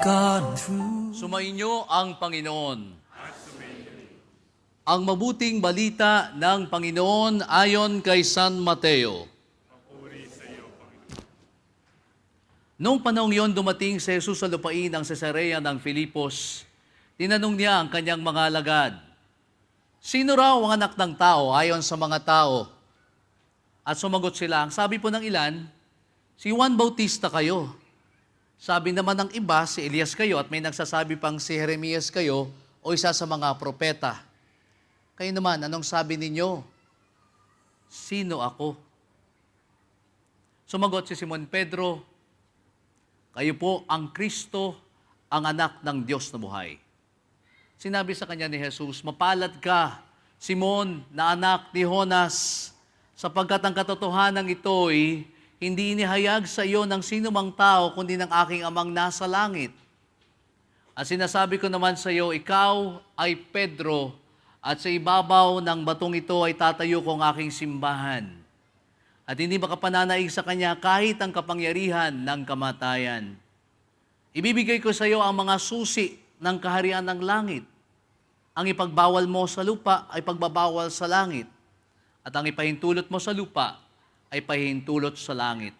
gone through. Sumainyo ang Panginoon. Ang mabuting balita ng Panginoon ayon kay San Mateo. Noong panahong yon dumating si Jesus sa lupain ng Cesarea ng Filipos. Tinanong niya ang kanyang mga alagad, "Sino raw ang anak ng tao ayon sa mga tao?" At sumagot sila, ang sabi po ng ilan, "Si Juan Bautista kayo." Sabi naman ng iba, si Elias kayo, at may nagsasabi pang si Jeremias kayo o isa sa mga propeta. Kayo naman, anong sabi ninyo? Sino ako? Sumagot si Simon Pedro, "Kayo po ang Kristo, ang anak ng Diyos na buhay." Sinabi sa kanya ni Jesus, "Mapalad ka, Simon, na anak ni Jonas, sapagkat ang katotohanan ito'y hindi inihayag sa iyo ng sino mang tao, kundi ng aking amang nasa langit. At sinasabi ko naman sa iyo, ikaw ay Pedro, at sa ibabaw ng batong ito ay tatayo ko ang aking simbahan. At hindi makapananaig sa kanya kahit ang kapangyarihan ng kamatayan. Ibibigay ko sa iyo ang mga susi ng kaharian ng langit. Ang ipagbawal mo sa lupa ay pagbabawal sa langit. At ang ipahintulot mo sa lupa ay pahintulot sa langit."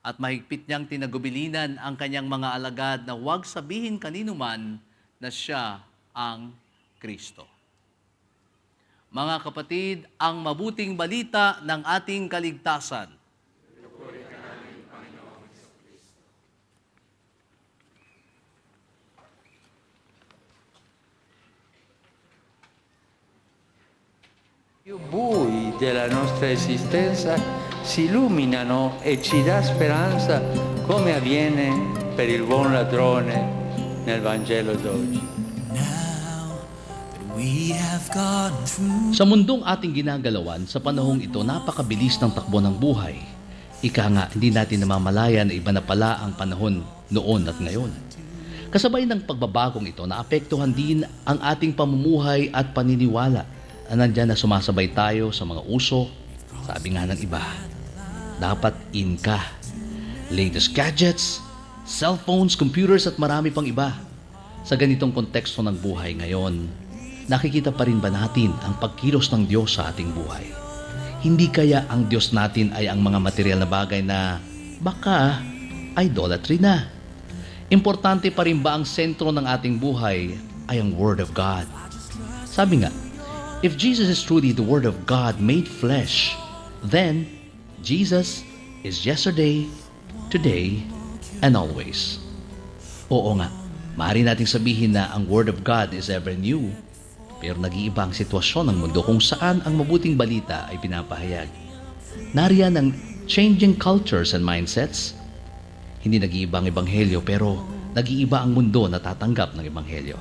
At mahigpit niyang tinagubilinan ang kanyang mga alagad na huwag sabihin kanino man na siya ang Kristo. Mga kapatid, ang mabuting balita ng ating kaligtasan. I bui della nostra esistenza si illuminano e ci dà speranza come avviene per il buon ladrone nel Vangelo d'oggi. Now that we have gone through. Sa mundong ating ginagalawan, sa panahong ito, napakabilis ng takbo ng buhay. Ika nga, hindi natin namamalayan na iba na pala ang panahon noon at ngayon. Kasabay ng pagbabagong ito, naapektuhan din ang ating pamumuhay at paniniwala. Nandyan na sumasabay tayo sa mga uso. Sabi nga ng iba, dapat in ka. Latest gadgets, cellphones, computers at marami pang iba. Sa ganitong konteksto ng buhay ngayon, nakikita pa rin ba natin ang pagkilos ng Diyos sa ating buhay? Hindi kaya ang Diyos natin ay ang mga material na bagay na baka idolatry na? Importante pa rin ba ang sentro ng ating buhay ay ang Word of God? Sabi nga, if Jesus is truly the Word of God made flesh, then Jesus is yesterday, today, and always. Oo nga, maaari nating sabihin na ang Word of God is ever new, pero nag-iiba ang sitwasyon ng mundo kung saan ang mabuting balita ay pinapahayag. Nariyan ang changing cultures and mindsets. Hindi nag-iiba ang ebanghelyo, pero nag-iiba ang mundo na tatanggap ng ebanghelyo.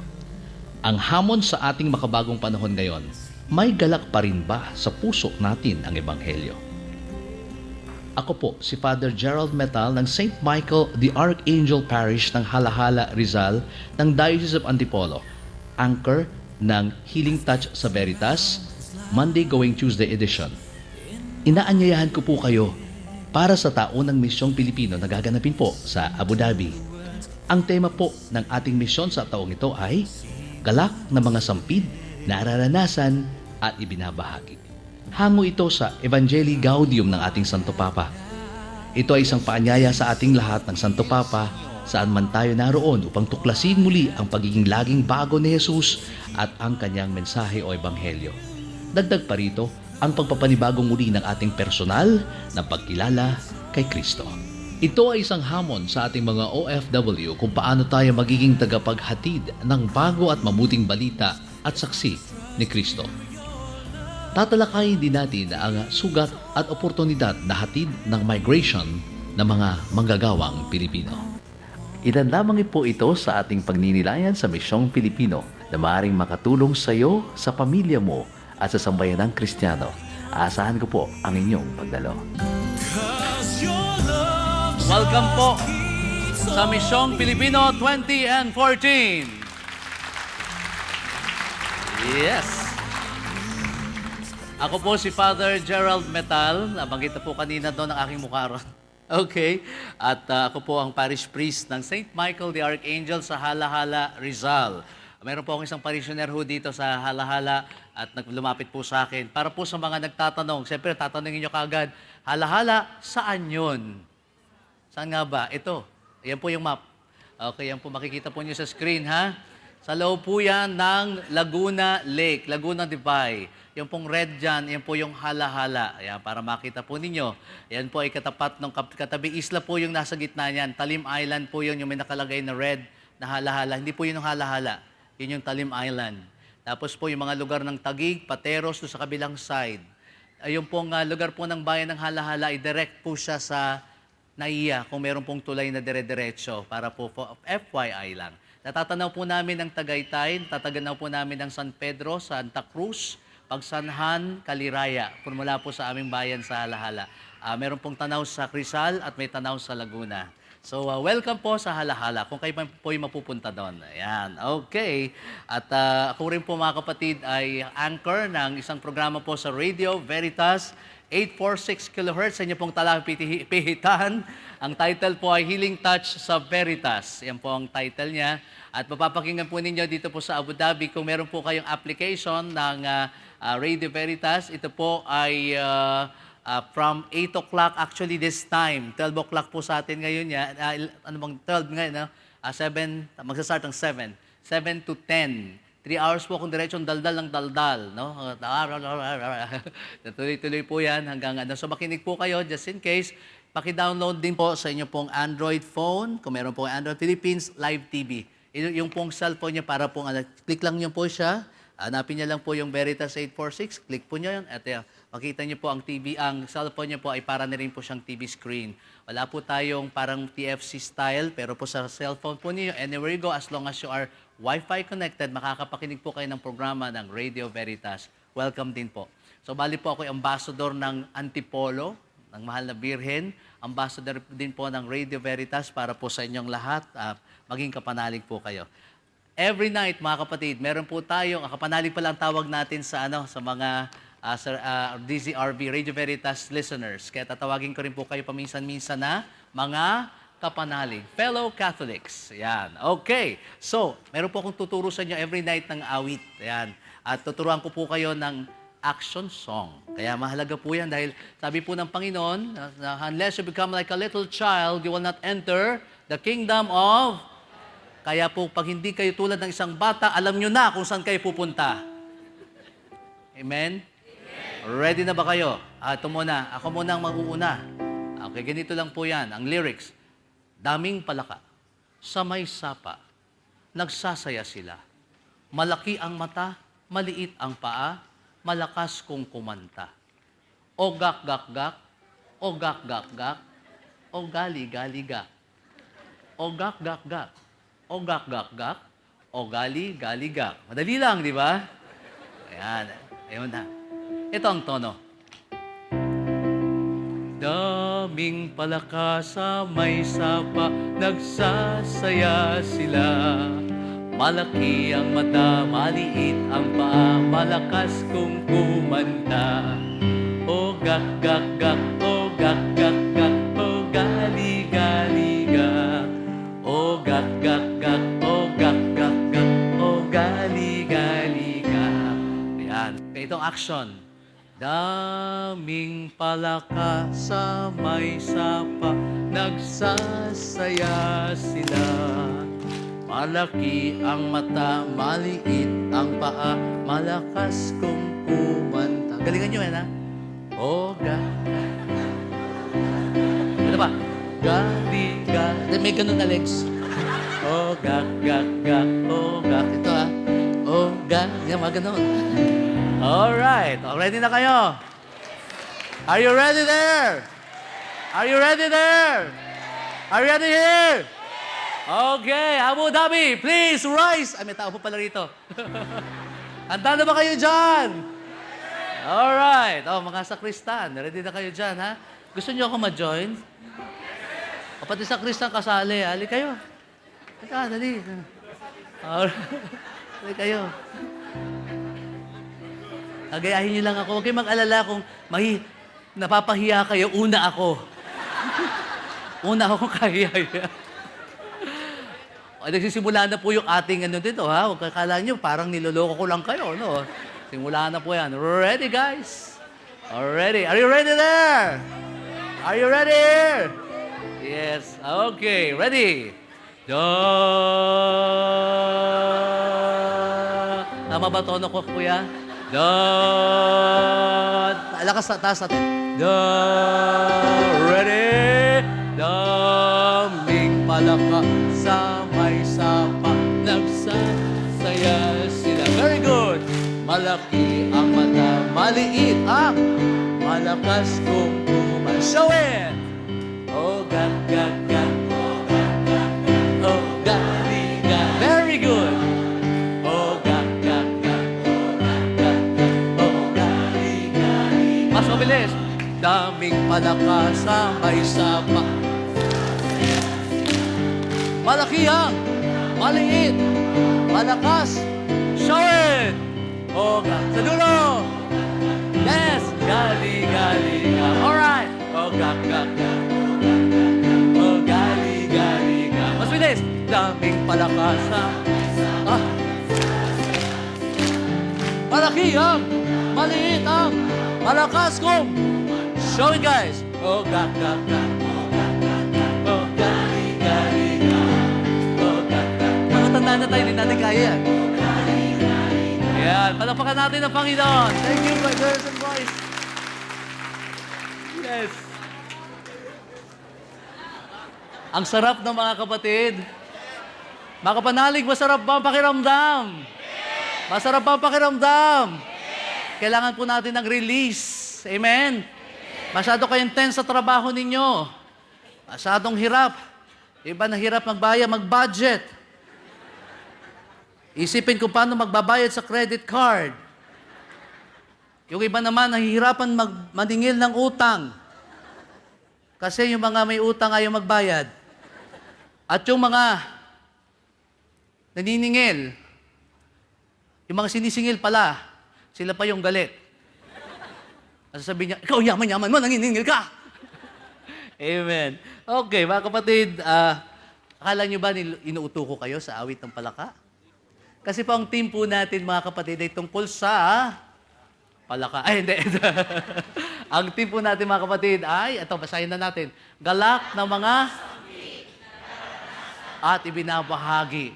Ang hamon sa ating makabagong panahon ngayon, may galak pa rin ba sa puso natin ang ebanghelyo? Ako po si Father Gerald Metal ng St. Michael the Archangel Parish ng Halahala, Rizal ng Diocese of Antipolo, anchor ng Healing Touch sa Veritas, Monday Going Tuesday edition. Inaanyayahan ko po kayo para sa taunang misyong Pilipino na gaganapin po sa Abu Dhabi. Ang tema po ng ating misyon sa taong ito ay galak na mga sampid, nararanasan at ibinabahagi. Hango ito sa Evangelii Gaudium ng ating Santo Papa. Ito ay isang paanyaya sa ating lahat ng Santo Papa saan man tayo naroon upang tuklasin muli ang pagiging laging bago ni Jesus at ang kanyang mensahe o ebanghelyo. Dagdag pa rito ang pagpapanibagong muli ng ating personal na pagkilala kay Kristo. Ito ay isang hamon sa ating mga OFW kung paano tayo magiging tagapaghatid ng bago at mabuting balita at saksi ni Kristo. Tatalakayin din natin ang sugat at oportunidad na hatid ng migration ng mga manggagawang Pilipino. Ilan lamang po ito sa ating pagninilayan sa Misyong Pilipino na maaaring makatulong sa iyo, sa pamilya mo at sa sambayanang Kristiyano. Aasahan ko po ang inyong pagdalo. Welcome po sa Misyong Pilipino 20 and 14. Yes. Ako po si Father Gerald Metal. Nabanggit na po kanina doon ang aking mukha ron. Okay. At ako po ang parish priest ng St. Michael the Archangel sa Halahala, Rizal. Meron po akong isang parishioner ho dito sa Halahala at lumapit po sa akin. Para po sa mga nagtatanong, siyempre tatanungin nyo kaagad, Halahala, saan yun? Saan nga ba? Ito. Yan po yung map. Okay, yan po makikita po nyo sa screen, ha? Sa loob po yan ng Laguna Lake, Laguna Dibay. Yung pong red dyan, yan po yung Halahala. Ayan, para makita po ninyo. Yan po ay katapat ng katabi isla po yung nasa gitna niyan. Talim Island po yun, yung may nakalagay na red na Halahala. Hindi po yun yung Halahala. Yun yung Talim Island. Tapos po yung mga lugar ng Taguig, Pateros, doon sa kabilang side. Yung pong lugar po ng bayan ng Halahala, i-direct po siya sa Naiya kung meron pong tulay na dire-diretso para po FYI lang. Natatanaw po namin ng Tagaytay, tataganaw po namin ng San Pedro, Santa Cruz, Pagsanhan, Kaliraya, mula po sa aming bayan sa Halahala. Meron pong tanaw sa Rizal at may tanaw sa Laguna. So, welcome po sa Halahala kung kayo po ay mapupunta doon. Ayan, okay. At ako rin po mga kapatid ay anchor ng isang programa po sa Radio Veritas, 846 kHz sa inyo pong talapihitan. Ang title po ay Healing Touch sa Veritas. Yan po ang title niya. At mapapakinggan po ninyo dito po sa Abu Dhabi kung meron po kayong application ng Radio Veritas. Ito po ay from 8 o'clock actually this time. 12 o'clock po sa atin ngayon. Ano bang 12 ngayon? No? 7, magsastart ng 7. 7 to 10. 3 hours po kung diretsong daldal ng daldal, no? Tuloy-tuloy po yan hanggang ano. So makinig po kayo, just in case. Paki-download din po sa inyo pong Android phone. Kung meron pong Android Philippines, Live TV. Yung pong cellphone niya para pong, click lang niyo po siya. Hanapin niya lang po yung Veritas 846. Click po niyo yan. At makita niyo po ang TV, ang cellphone niya po ay para na rin po siyang TV screen. Wala po tayong parang TFC style, pero po sa cellphone po niyo, anywhere you go, as long as you are Wi-Fi connected, makakapakinig po kayo ng programa ng Radio Veritas. Welcome din po. So, bali po ako ay ambassador ng Antipolo, ng Mahal na Birhen. Ambassador din po ng Radio Veritas para po sa inyong lahat. Maging kapanalig po kayo. Every night, mga kapatid, meron po tayong, kapanalig pala ang tawag natin sa, sa mga DZRV, Radio Veritas listeners. Kaya tatawagin ko rin po kayo paminsan-minsan na mga kapanalig. Fellow Catholics. Yan. Okay. So, meron po akong tuturo sa inyo every night ng awit. Yan. At tuturuan ko po kayo ng action song. Kaya mahalaga po yan dahil sabi po ng Panginoon, unless you become like a little child, you will not enter the kingdom of... Kaya po, pag hindi kayo tulad ng isang bata, alam nyo na kung saan kayo pupunta. Amen? Ready na ba kayo? Ito muna. Ako muna ang mag-uuna. Okay, ganito lang po yan. Ang lyrics. Daming palaka, sa may sapa, nagsasaya sila. Malaki ang mata, maliit ang paa, malakas kung kumanta. O gak-gak-gak, o gak-gak-gak, o gali-gali-gak. O gak-gak-gak, o gak-gak-gak, o gali-gali-gak. Madali lang, di ba? Ayan, ayun na. Ito ang tono. Daming palaka sa may sapa, nagsasaya sila. Malaki ang mata, maliit ang paa, malakas kung kumanta. O gak-gak-gak, o gak-gak-gak, o gali-gali-gak. O gak-gak-gak, o gak-gak-gak, o gali-gali-gak. Ayan, itong action. Daming palaka sa may sapa, nagsasaya sila. Malaki ang mata, maliit ang paa, malakas kung kumanta. Galingan nyo yan, ha? O ano ba? Gali. May ganun na legs. O gak. Ito, ha? O yan, mga ganun. Alright. Ready na kayo? Are you ready there? Are you ready there? Are you ready here? Okay, Abu Dhabi, please rise. Ay, may tao po pala rito. Handa na ba kayo dyan? Alright. Mga sakristan, ready na kayo dyan, ha? Gusto niyo ako ma-join? O pati sakristan kasali, hali kayo. Teka, dali. Alright. Hali kayo. Agayahin niyo lang ako. Huwag kayong mag-alala kung napapahiya kayo, una ako. Una akong kaya. Nagsisimula na po yung ating ano dito, ha? Huwag kakala nyo, parang niloloko ko lang kayo, no? Simula na po yan. Ready, guys? Already. Are you ready there? Are you ready? Yes. Okay. Ready? Da. Tama ba tono ko, kuya? Da. Lakas sa taas natin. Da. Ready? Daming palaka sa may sapa. Nagsasaya sila. Very good. Malaki ang mata, maliit ang malakas kung show it! Oh, God, God, God. Oh, God, God, God. Oh, God, God. Very good. Oh, God, God, God. Oh, God, God, God. Oh, God, God. Mas mabilis. Daming malakas sa may sapa. Malaki ang maliit, malakas. Show it! Oh, God. Sa dulo! Yes! Gali, gali, gali. Alright! Oh, God, God, God. Oh, gali, gali, gali. Mas bilis! Daming palakas sa... Malaki ang, maliit ang, malakas kong. Show it, guys! Oh, God, God, God. Oh, gali, gali, gali. Oh, God, God. Matatanda na tayo, hindi natin kaya yan. Yan, palakpakan natin ang Panginoon. Thank you, my girls and boys. Yes. Ang sarap ng mga kapatid. Mga kapanalig, masarap ba ang pakiramdam? Masarap ba ang pakiramdam? Kailangan po natin ng release. Amen? Masyado kayo intense sa trabaho ninyo. Masyadong hirap. Iba na hirap magbayad, mag-budget. Isipin kung paano magbabayad sa credit card. Yung iba naman, nahihirapan maningil ng utang. Kasi yung mga may utang ayaw magbayad. At yung mga naniningil, yung mga sinisingil pala, sila pa yung galit. At sasabihin niya, ikaw yaman-yaman mo, nanginingil ka! Amen. Okay, mga kapatid, akala niyo ba inuuto ko kayo sa awit ng palaka? Kasi po ang team po natin, mga kapatid, ay tungkol sa palaka. Ay, hindi. Ang team po natin, mga kapatid, ay, ito, basahin na natin. Galak ng mga at ibinabahagi.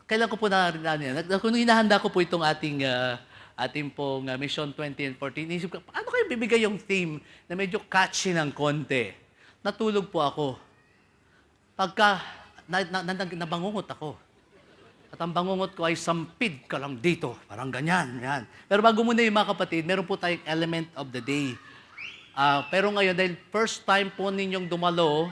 Kailan ko po narinig yan? Kung hinahanda ko po itong ating pong Mission 20 and 14, inisip ko, paano kayo bibigay yung theme na medyo catchy ng konti? Natulog po ako. Pagka nabangungot ako. At ang bangungot ko ay sampid ka lang dito. Parang ganyan. Yan. Pero bago muna yung mga kapatid, meron po tayong element of the day. Pero ngayon, dahil first time po ninyong dumalo,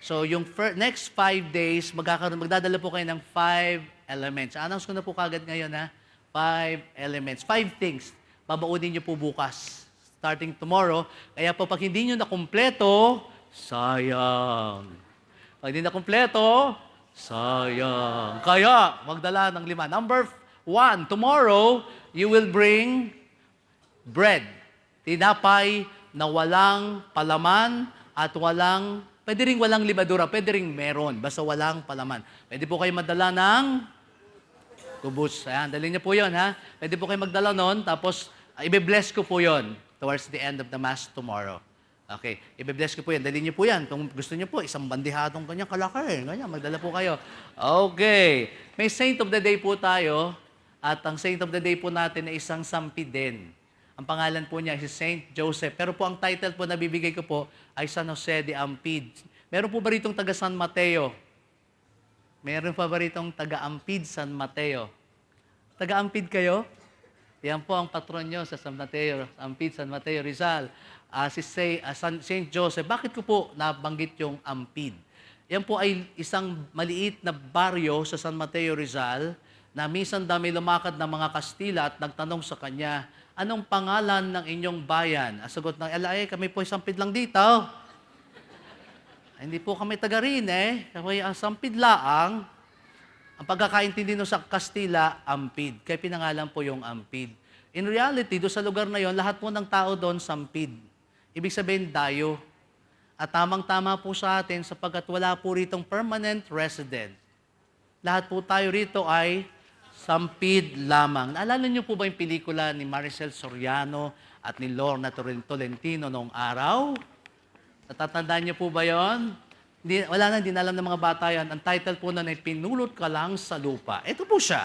so yung next 5 days, magdadala po kayo ng 5 elements. Announce ko na po kagad ngayon, ha? 5 elements. 5 things. Babaunin nyo po bukas. Starting tomorrow. Kaya po, pag hindi nyo na kumpleto, sayang. Pag hindi na kumpleto, sayang. Kaya, magdala ng 5. Number 1, tomorrow, you will bring bread. Tinapay na walang palaman at pwede rin walang limadura, pwede rin meron, basta walang palaman. Pwede po kayo madala ng kubos. Ayan, dali niyo po yun, ha? Pwede po kayo magdala nun, tapos ibe-bless ko po yun towards the end of the Mass tomorrow. Okay, ibe-bless ko po yan. Dali niyo po yan. Kung gusto niyo po, isang bandihadong kanyang kalaki. Ganyan, magdala po kayo. Okay. May Saint of the Day po tayo. At ang Saint of the Day po natin ay isang sampid din. Ang pangalan po niya ay si Saint Joseph. Pero po ang title po na bibigay ko po ay San Jose de Ampid. Meron po ba ritong taga San Mateo? Meron pa ba ritong taga Ampid, San Mateo? Taga Ampid kayo? Yan po ang patron nyo sa San Mateo, Ampid, San Mateo, Rizal. Si Saint Joseph. Bakit ko po nabanggit yung Ampid? Yan po ay isang maliit na baryo sa San Mateo, Rizal, na minsan dami lumakad ng mga Kastila at nagtanong sa kanya, anong pangalan ng inyong bayan? Ang sagot ng LA, kami po isang Sampid lang dito. Hindi po kami taga rin Kami ang Sampid laang. Ang pagkakaintindi nung sa Kastila, Ampid. Kaya pinangalan po yung Ampid. In reality, doon sa lugar na yon, lahat po ng tao doon, Sampid. Ibig sabihin, dayo. At tamang-tama po sa atin sapagkat wala po ritong permanent resident. Lahat po tayo rito ay sampid lamang. Naalala niyo po ba yung pelikula ni Maricel Soriano at ni Lorna Tolentino noong araw? Natatandaan niyo po ba yon? Wala na, hindi na alam ng mga bata yan. Ang title po na ay Pinulot Ka Lang sa Lupa. Ito po siya.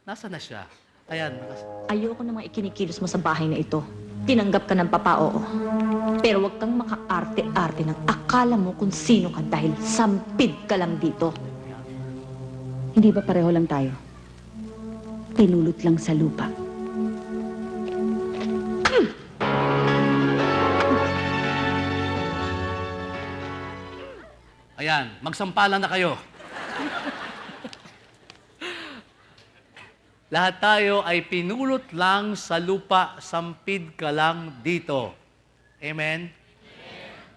Nasaan na siya? Ayan. Ayoko namang ikinikilos mo sa bahay na ito. Tinanggap ka ng papa-oo. Pero huwag kang makaarte-arte ng akala mo kung sino ka dahil sampid ka lang dito. Hindi ba pareho lang tayo? Pinulot lang sa lupa. Ayan, magsampalan na kayo. Lahat tayo ay pinulot lang sa lupa, sampid ka lang dito. Amen?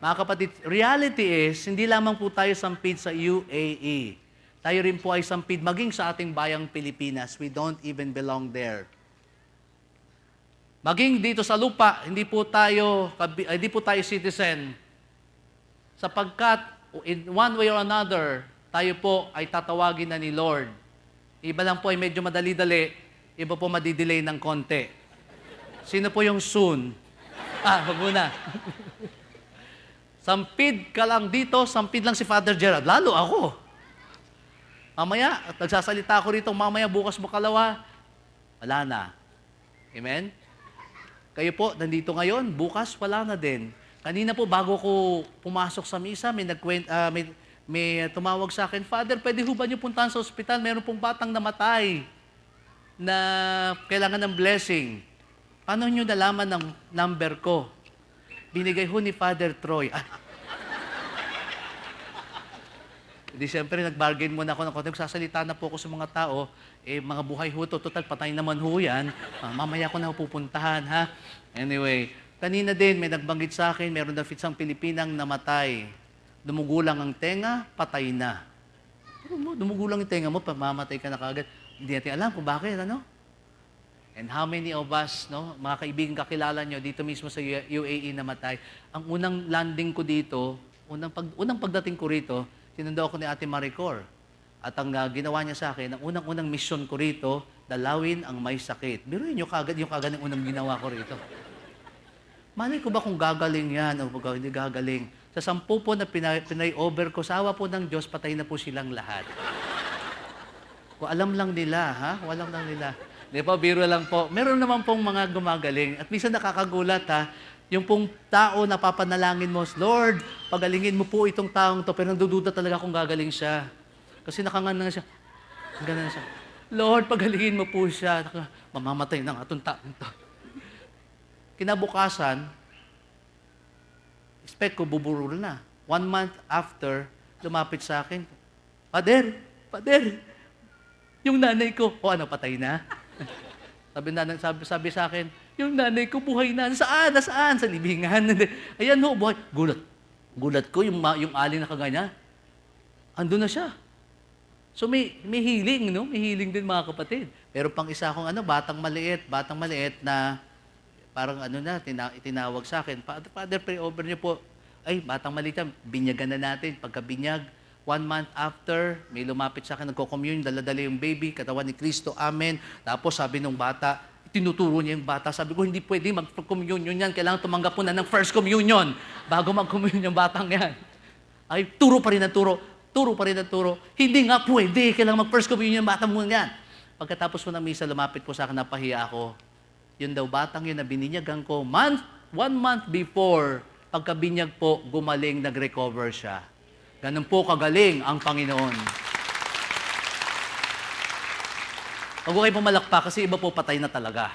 Mga kapatid, reality is, hindi lamang po tayo sampid sa UAE. Tayo rin po ay sampid maging sa ating bayang Pilipinas. We don't even belong there. Maging dito sa lupa, hindi po tayo citizen. Sapagkat, in one way or another, tayo po ay tatawagin na ni Lord. Iba lang po ay medyo madali-dali, iba po madidelay ng konti. Sino po yung soon? Wag muna. Sampid ka lang dito, sampid lang si Father Gerald. Lalo ako. Mamaya, at nagsasalita ako rito, mamaya bukas makalawa, wala na. Amen? Kayo po, nandito ngayon, bukas wala na din. Kanina po, bago ko pumasok sa misa, may tumawag sa akin, Father, pwede ho ba niyo puntahan sa ospital? Meron pong batang namatay na kailangan ng blessing. Paano niyo nalaman ng number ko? Binigay ho ni Father Troy. Di siyempre, nag-bargain muna ako ng konti. Sasalita na po ako sa mga tao, mga buhay ho to, total, patay naman ho yan. Mamaya ko na pupuntahan, ha? Anyway, kanina din, may nagbanggit sa akin, meron daw isang Pilipinang namatay. Dumugulang ang tenga, patay na. Dumugulang yung tenga mo, pamamatay ka na kagad. Hindi natin alam kung bakit, ano? And how many of us, no, mga kaibigan kakilala nyo, dito mismo sa UAE namatay. Ang unang landing ko dito, unang pagdating ko rito, sinundo ako ni Ate Maricor. At ang ginawa niya sa akin, ang unang mission ko rito, dalawin ang may sakit. Biruin nyo kagad yung ang unang ginawa ko rito. Malay ko ba kung gagaling yan o hindi gagaling? Sa 10 po na pinay-over ko, sa awa po ng Diyos, patay na po silang lahat. Kung alam lang nila, ha? Walang lang nila. Di po, biro lang po. Meron naman pong mga gumagaling. At minsan nakakagulat, ha? Yung pong tao na papanalangin mo, Lord, pagalingin mo po itong taong to, pero nagdududa talaga kung gagaling siya. Kasi nakanganga siya. Ganun siya. Lord, pagalingin mo po siya. Mamamatay ng atong taong to. Kinabukasan, expect ko buburol na. 1 month after, lumapit sa akin, Pader, yung nanay ko, ano, patay na? Sabi sa akin, yung nanay ko buhay na. Nasaan? Sa libingan. Ayan ho, buhay. Gulat ko, yung alin na kaganya, andun na siya. So may healing, no? May healing din mga kapatid. Pero pang isa akong batang maliit na parang itinawag sa akin, Father, pray over niyo po. Ay, batang maliit yan, binyagan na natin. Pagkabinyag, 1 month after, may lumapit sa akin, nagko-commune, dala-dala yung baby, katawan ni Kristo, amen. Tapos sabi ng bata, tinuturo niya yung bata, sabi ko, hindi pwede mag-communion yan, kailangan tumanggap po na ng first communion bago mag-communion yung batang yan. Ay, turo pa rin ang turo. Hindi nga pwede, kailangan mag-first communion yung batang mo yan. Pagkatapos po ng misa, lumapit po sa akin, napahiya ako. Yun daw, batang yun na bininyagan ko, 1 month before, pagkabinyag po, gumaling, nag-recover siya. Ganun po kagaling ang Panginoon. Huwag ko kayo pumalakpa kasi iba po patay na talaga.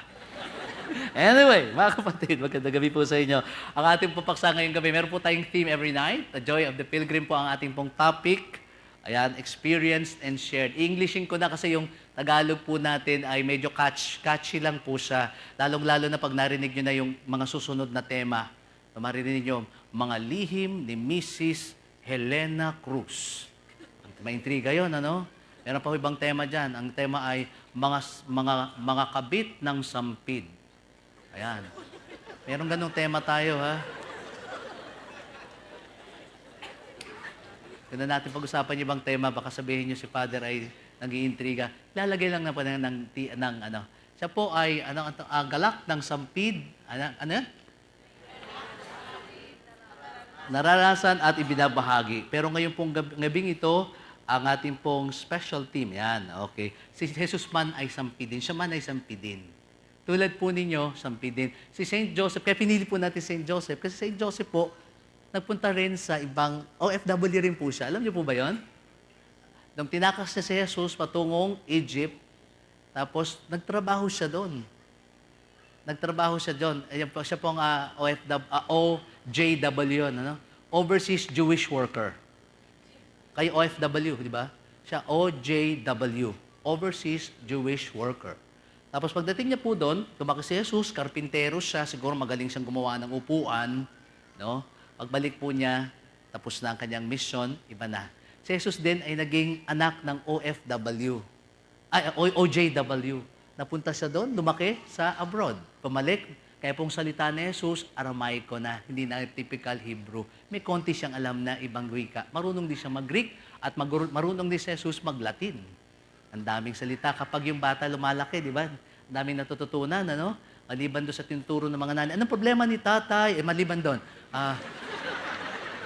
Anyway, mga kapatid, magandang gabi po sa inyo. Ang ating papaksa ngayong gabi, meron po tayong theme every night. The Joy of the Pilgrim po ang ating pong topic. Ayan, experienced and shared. Englishin ko na kasi yung Tagalog po natin ay medyo catchy lang po siya. Lalong-lalo na pag narinig nyo na yung mga susunod na tema. Maririnig nyo, mga lihim ni Mrs. Helena Cruz. Maintriga yun, ano? Meron pa ibang tema dyan. Ang tema ay mga kabit ng sampid. Ayan. Merong ganong tema tayo, ha? Kung na natin pag-usapan yung ibang tema, baka sabihin nyo si Father ay nag-iintriga. Lalagay lang na po ng ano. Siya po ay galak ng sampid. Ano yan? Nararasan at ibinabahagi. Pero ngayon pong gabing ito, ang ating pong special team. Yan, okay. Si Jesus man ay sampidin. Siya man ay sampidin. Tulad po ninyo, sampidin. Si St. Joseph, kaya pinili po natin St. Joseph. Kasi St. Joseph po, nagpunta rin sa ibang, OFW rin po siya. Alam niyo po ba yon? Nung tinakas niya si Jesus patungong Egypt, tapos nagtrabaho siya doon. Nagtrabaho siya doon. Siya pong OJW, ano? Overseas Jewish Worker. Kayo OFW, di ba? Siya OJW, Overseas Jewish Worker. Tapos pagdating niya po doon, lumaki si Jesus, karpintero siya, siguro magaling siyang gumawa ng upuan, no? Pagbalik po niya, tapos na ang kanyang mission, iba na. Si Jesus din ay naging anak ng OJW. Napunta siya doon, lumaki sa abroad. Pumalik, kaya pong salita ni Jesus, Aramaiko na, hindi na typical Hebrew. May konti siyang alam na ibang wika. Marunong din siya mag-Greek at marunong din si Jesus mag-Latin. Ang daming salita. Kapag yung bata lumalaki, di ba? Ang daming natututunan, ano? Maliban doon sa tinuturo ng mga nanay. Anong problema ni tatay? Maliban doon.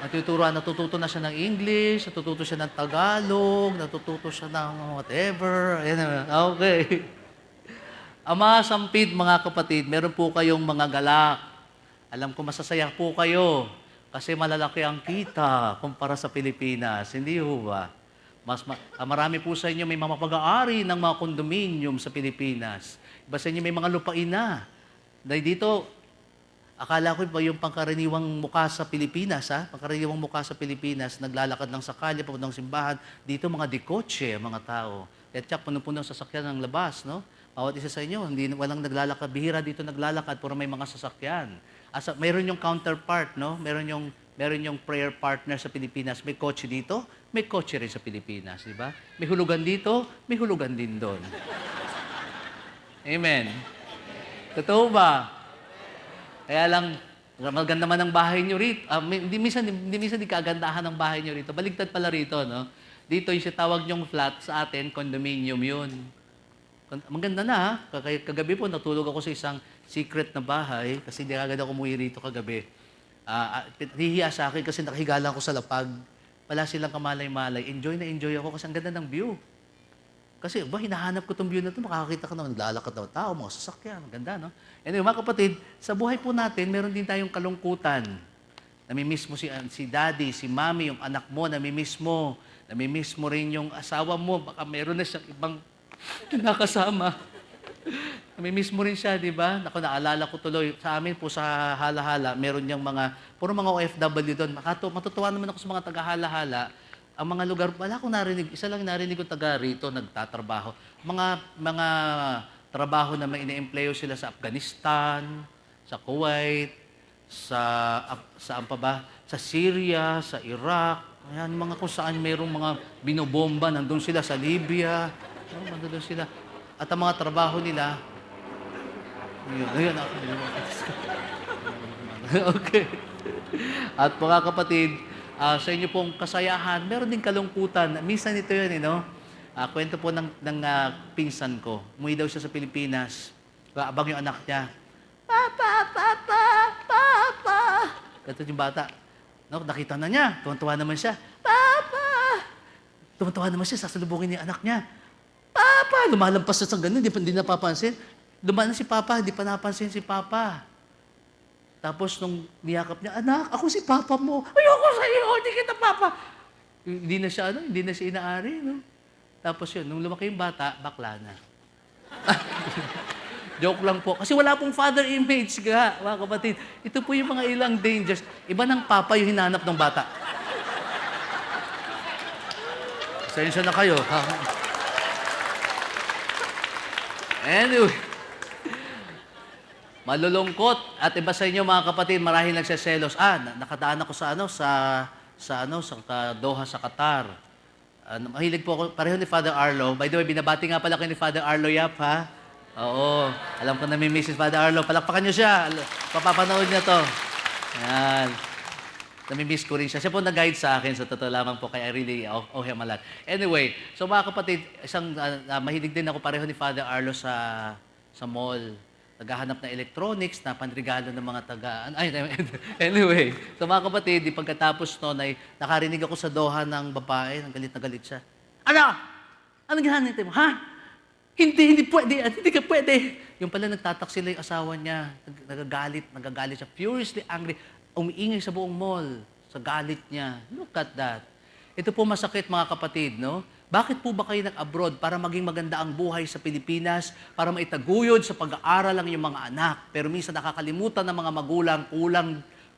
Natututo na siya ng English, natututo siya ng Tagalog, natututo siya ng whatever. Ayan, okay. Ama, sampid, mga kapatid, meron po kayong mga galak. Alam ko masasaya po kayo kasi malalaki ang kita kumpara sa Pilipinas. Hindi ho ba? Marami po sa inyo may mga pag-aari ng mga kondominium sa Pilipinas. Iba sa inyo may mga lupain na. Dahil dito, akala ko ba yung pangkaraniwang mukha sa Pilipinas, ha? Pangkaraniwang mukha sa Pilipinas, naglalakad lang sa kalye, papuntang simbahan. Dito mga dikotse, mga tao. Kaya tsak, puno-puno ang sasakyan ng labas, no? Bawat isa sa inyo, walang naglalakad. Bihira dito naglalakad, puro may mga sasakyan. Mayroon yung counterpart, no? Meron yung prayer partner sa Pilipinas. May kotse dito, may kotse rin sa Pilipinas, di ba? May hulugan dito, may hulugan din doon. Amen. Totoo ba? Kaya lang, maganda man ang bahay nyo rito. Hindi minsan di kagandahan ang bahay nyo rito. Baligtad pala rito, no? Dito yung tawag nyong flat, sa atin, condominium yun. Maganda na, ha? Kagabi po, natulog ako sa isang secret na bahay kasi hindi agad ako umuwi rito kagabi. Hihiya sa akin kasi nakahiga lang ako sa lapag. Wala silang kamalay-malay. Enjoy na enjoy ako kasi ang ganda ng view. Kasi, hinahanap ko itong view na ito, makakakita ka naman, naglalakad na tao, mga sasakyan. Ang ganda, no? Anyway, mga kapatid, sa buhay po natin, meron din tayong kalungkutan. Namimiss mo si daddy, si mommy, yung anak mo, namimiss mo. Namimiss mo rin yung asawa mo. Baka meron na siyang ibang nakasama. Namimiss mo rin siya, di ba? Naku, naalala ko tuloy. Sa amin po sa Hala-Hala, meron niyang puro mga OFW doon. Matutuwa naman ako sa mga taga-Hala-Hala. Ang mga lugar, wala akong narinig. Isa lang narinig ko taga rito, nagtatrabaho. Mga trabaho na may ine-empleyo sila sa Afghanistan, sa Kuwait, saan pa ba? Sa Syria, sa Iraq. Ayan, mga kung saan mayroong mga binobomba, nandun sila sa Libya. Nandun sila. At ang mga trabaho nila, ayun. Okay. At mga kapatid, sa inyo pong kasayahan, meron din kalungkutan. Minsan ito yun, kwento po ng pinsan ko. Umuwi daw siya sa Pilipinas. Abang yung anak niya. Papa! Ito yung bata. No, nakita na niya. Tuwan-tuwa naman siya. Papa! Tuwan-tuwa naman siya. Sasalubungin niya anak niya. Papa! Lumalampas siya sa ganun. Hindi napapansin. Dumaan na si Papa. Hindi pa napansin si Papa. Tapos nung niyakap niya, anak, ako si Papa mo. Ayoko sa iyo, hindi kita Papa. Hindi na siya inaari, no? Tapos yun, nung lumaki yung bata, bakla na. Joke lang po. Kasi wala pong father image ka, mga kapatid. Ito po yung mga ilang dangers. Iba ng Papa yung hinanap ng bata. Pasensya na kayo. Anyway. Malulungkot at iba sa inyo mga kapatid, marahil nagseselos. Nakadaan ako sa Doha sa Qatar. Mahilig po ako pareho ni Father Arlo. By the way, binabati nga pala kayo ni Father Arlo Yap, ha? Oo, alam ko na may Mrs. Father Arlo. Palakpakan niyo siya. Papapanood niya to. Ayan. Namimiss ko rin siya. Siya po nag-guide sa akin. Sa totoo lamang po, kaya I really owe him a lot. Anyway, so mga kapatid, mahilig din ako pareho ni Father Arlo sa mall. Naghahanap na electronics na panregalo ng mga anyway, so mga kapatid, pagkatapos noon ay nakarinig ako sa doha ng babae, ng galit na galit siya. Ano? Anong ginhanap mo? Ha? Hindi pwede, hindi ka pwede. Yung pala nagtataksila yung asawa niya, nagagalit siya, furiously angry, umiingay sa buong mall, sa galit niya. Look at that. Ito po masakit mga kapatid, no? Bakit po ba kayo nag-abroad? Para maging maganda ang buhay sa Pilipinas, para maitaguyod sa pag-aaral ang iyong mga anak. Pero minsan nakakalimutan ng mga magulang,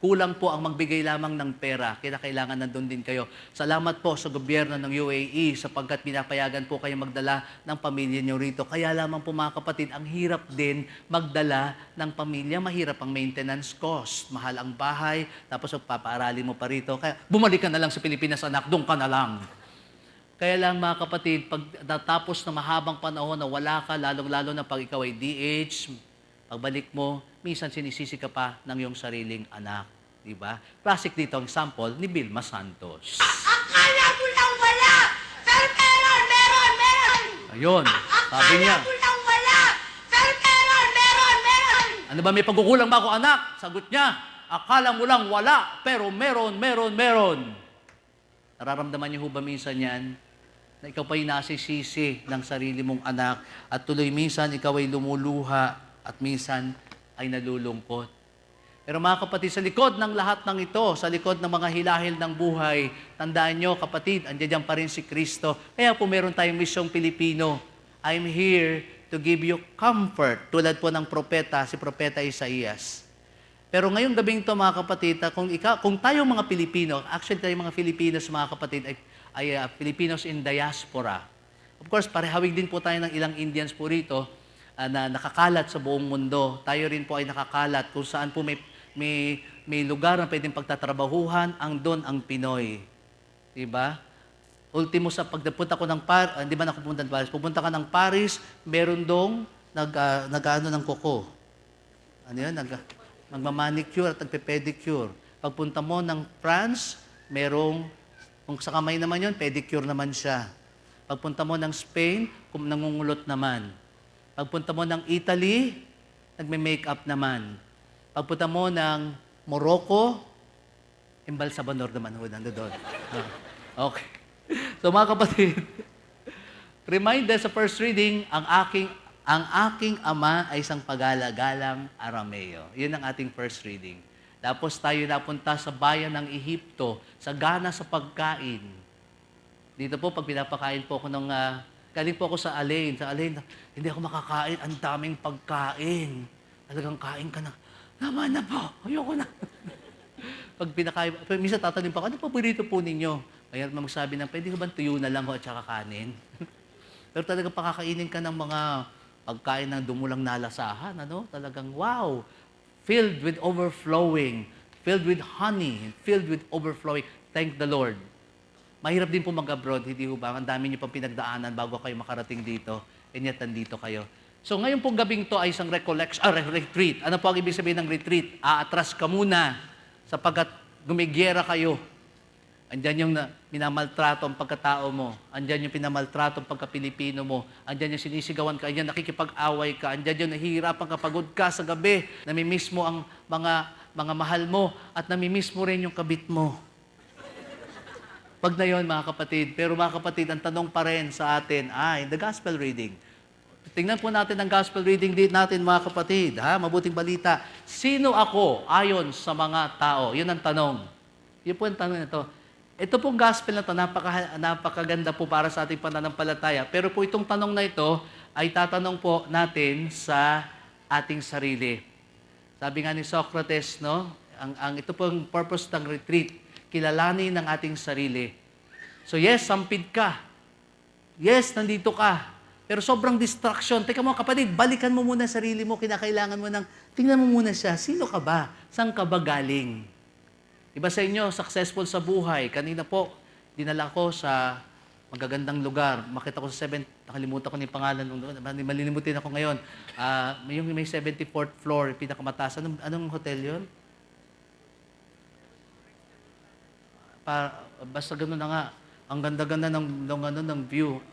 kulang po ang magbigay lamang ng pera. Kaya kailangan nandun din kayo. Salamat po sa gobyerno ng UAE sapagkat pinapayagan po kayo magdala ng pamilya niyo rito. Kaya lamang po mga kapatid, ang hirap din magdala ng pamilya. Mahirap ang maintenance cost. Mahal ang bahay, tapos papaaralin mo pa rito. Kaya bumalik ka na lang sa Pilipinas, anak, doon ka na lang. Kaya lang mga kapatid, pag natapos na mahabang panahon na wala ka, lalong-lalo na pag ikaw ay DH, pagbalik mo, minsan sinisisi ka pa ng iyong sariling anak. Diba? Classic dito ang sample ni Vilma Santos. Akala mo lang wala! Pero meron! Ayun, sabi niya. Akala mo lang wala! Pero meron! Ano ba, may pagkukulang ba ako, anak? Sagot niya, akala mo lang wala, pero meron. Nararamdaman niyo ho ba minsan yan? Na ikaw pa'y nasisisi ng sarili mong anak at tuloy minsan ikaw ay lumuluha at minsan ay nalulungkot. Pero mga kapatid, sa likod ng lahat ng ito, sa likod ng mga hilahil ng buhay, tandaan nyo kapatid, andiyan pa rin si Kristo. Kaya po meron tayong misyong Pilipino. I'm here to give you comfort. Tulad po ng propeta, si Propeta Isaías. Pero ngayong gabing ito mga kapatid, kung tayong mga Pilipino, actually tayong mga Filipinos mga kapatid ay Filipinos in diaspora. Of course, parehawig din po tayo ng ilang Indians po rito na nakakalat sa buong mundo. Tayo rin po ay nakakalat kung saan po may lugar na pwedeng pagtatrabahuhan, ang doon ang Pinoy. Diba? Ultimo sa pagpunta ko ng Paris, di ba nakupunta ng Paris? Pupunta ka ng Paris, meron dong nag-ano ng kuko. Ano yun? Magmamanicure at nagpe-pedicure. Pagpunta mo ng France, merong, kung sa kamay naman yun, pedicure naman siya. Pagpunta mo ng Spain, nangungulot naman. Pagpunta mo ng Italy, nagme-makeup naman. Pagpunta mo ng Morocco, embalsamador naman ho, nando doon. Okay. So mga kapatid, reminder sa first reading, ang aking ama ay isang pagala-galang Arameo. Yun ang ating first reading. Tapos tayo napunta sa bayan ng Ehipto, sa gana sa pagkain. Dito po, pag pinapakain po ako galing po ako sa Alain. Sa Alain, hindi ako makakain, ang daming pagkain. Talagang kain ka na. Naman na po, ayoko na. Pag pinakain, minsan tatanim pa ako, ano paborito po ninyo? Kaya magsabi ng, pwede ko ba tuyo na lang ho at saka kanin? Pero talagang pakakainin ka ng mga pagkain ng dumulang nalasahan, ano? Talagang wow! Filled with overflowing, filled with honey, filled with overflowing. Thank the Lord. Mahirap din po mag-abroad, hindi ho ba? Ang dami niyo pang pinagdaanan bago kayo makarating dito, and yet nandito kayo. So ngayon pong gabing to ay isang retreat. Ano po ang ibig sabihin ng retreat? Aatras ka muna sapagkat gumigyera kayo. Andyan yung minamaltrato ang pagkatao mo. Andyan yung pinamaltrato ang pagka-Pilipino mo. Andyan yung sinisigawan ka. Andyan nakikipag-away ka. Andyan yung nahihirapan ka, pagod ka sa gabi. Namimiss mo ang mga mahal mo at namimiss mo rin yung kabit mo. Pag na yun, mga kapatid. Pero mga kapatid, ang tanong pa rin sa atin ay the gospel reading. Tingnan po natin ang gospel reading din natin, mga kapatid. Mabuting balita. Sino ako ayon sa mga tao? Yun ang tanong. Yun po ang tanong nito. Ito pong gospel na ito, napakaganda po para sa ating pananampalataya. Pero po itong tanong na ito ay tatanong po natin sa ating sarili. Sabi nga ni Socrates, no? Ito po ang purpose ng retreat. Kilalanin ng ating sarili. So yes, sampid ka. Yes, nandito ka. Pero sobrang distraction. Teka mo kapatid, balikan mo muna sarili mo. Kinakailangan mo tingnan mo muna siya. Sino ka ba? Saan ka ba galing? Iba sa inyo, successful sa buhay. Kanina po, dinala ko sa magagandang lugar. Makita ko sa 7th, nakalimutan ko na yung pangalan nung doon. Malilimutin ako ngayon. Yung may 74th floor, pinakamataas. Anong hotel yun? Basta gano'n na nga. Ang ganda-ganda ng view.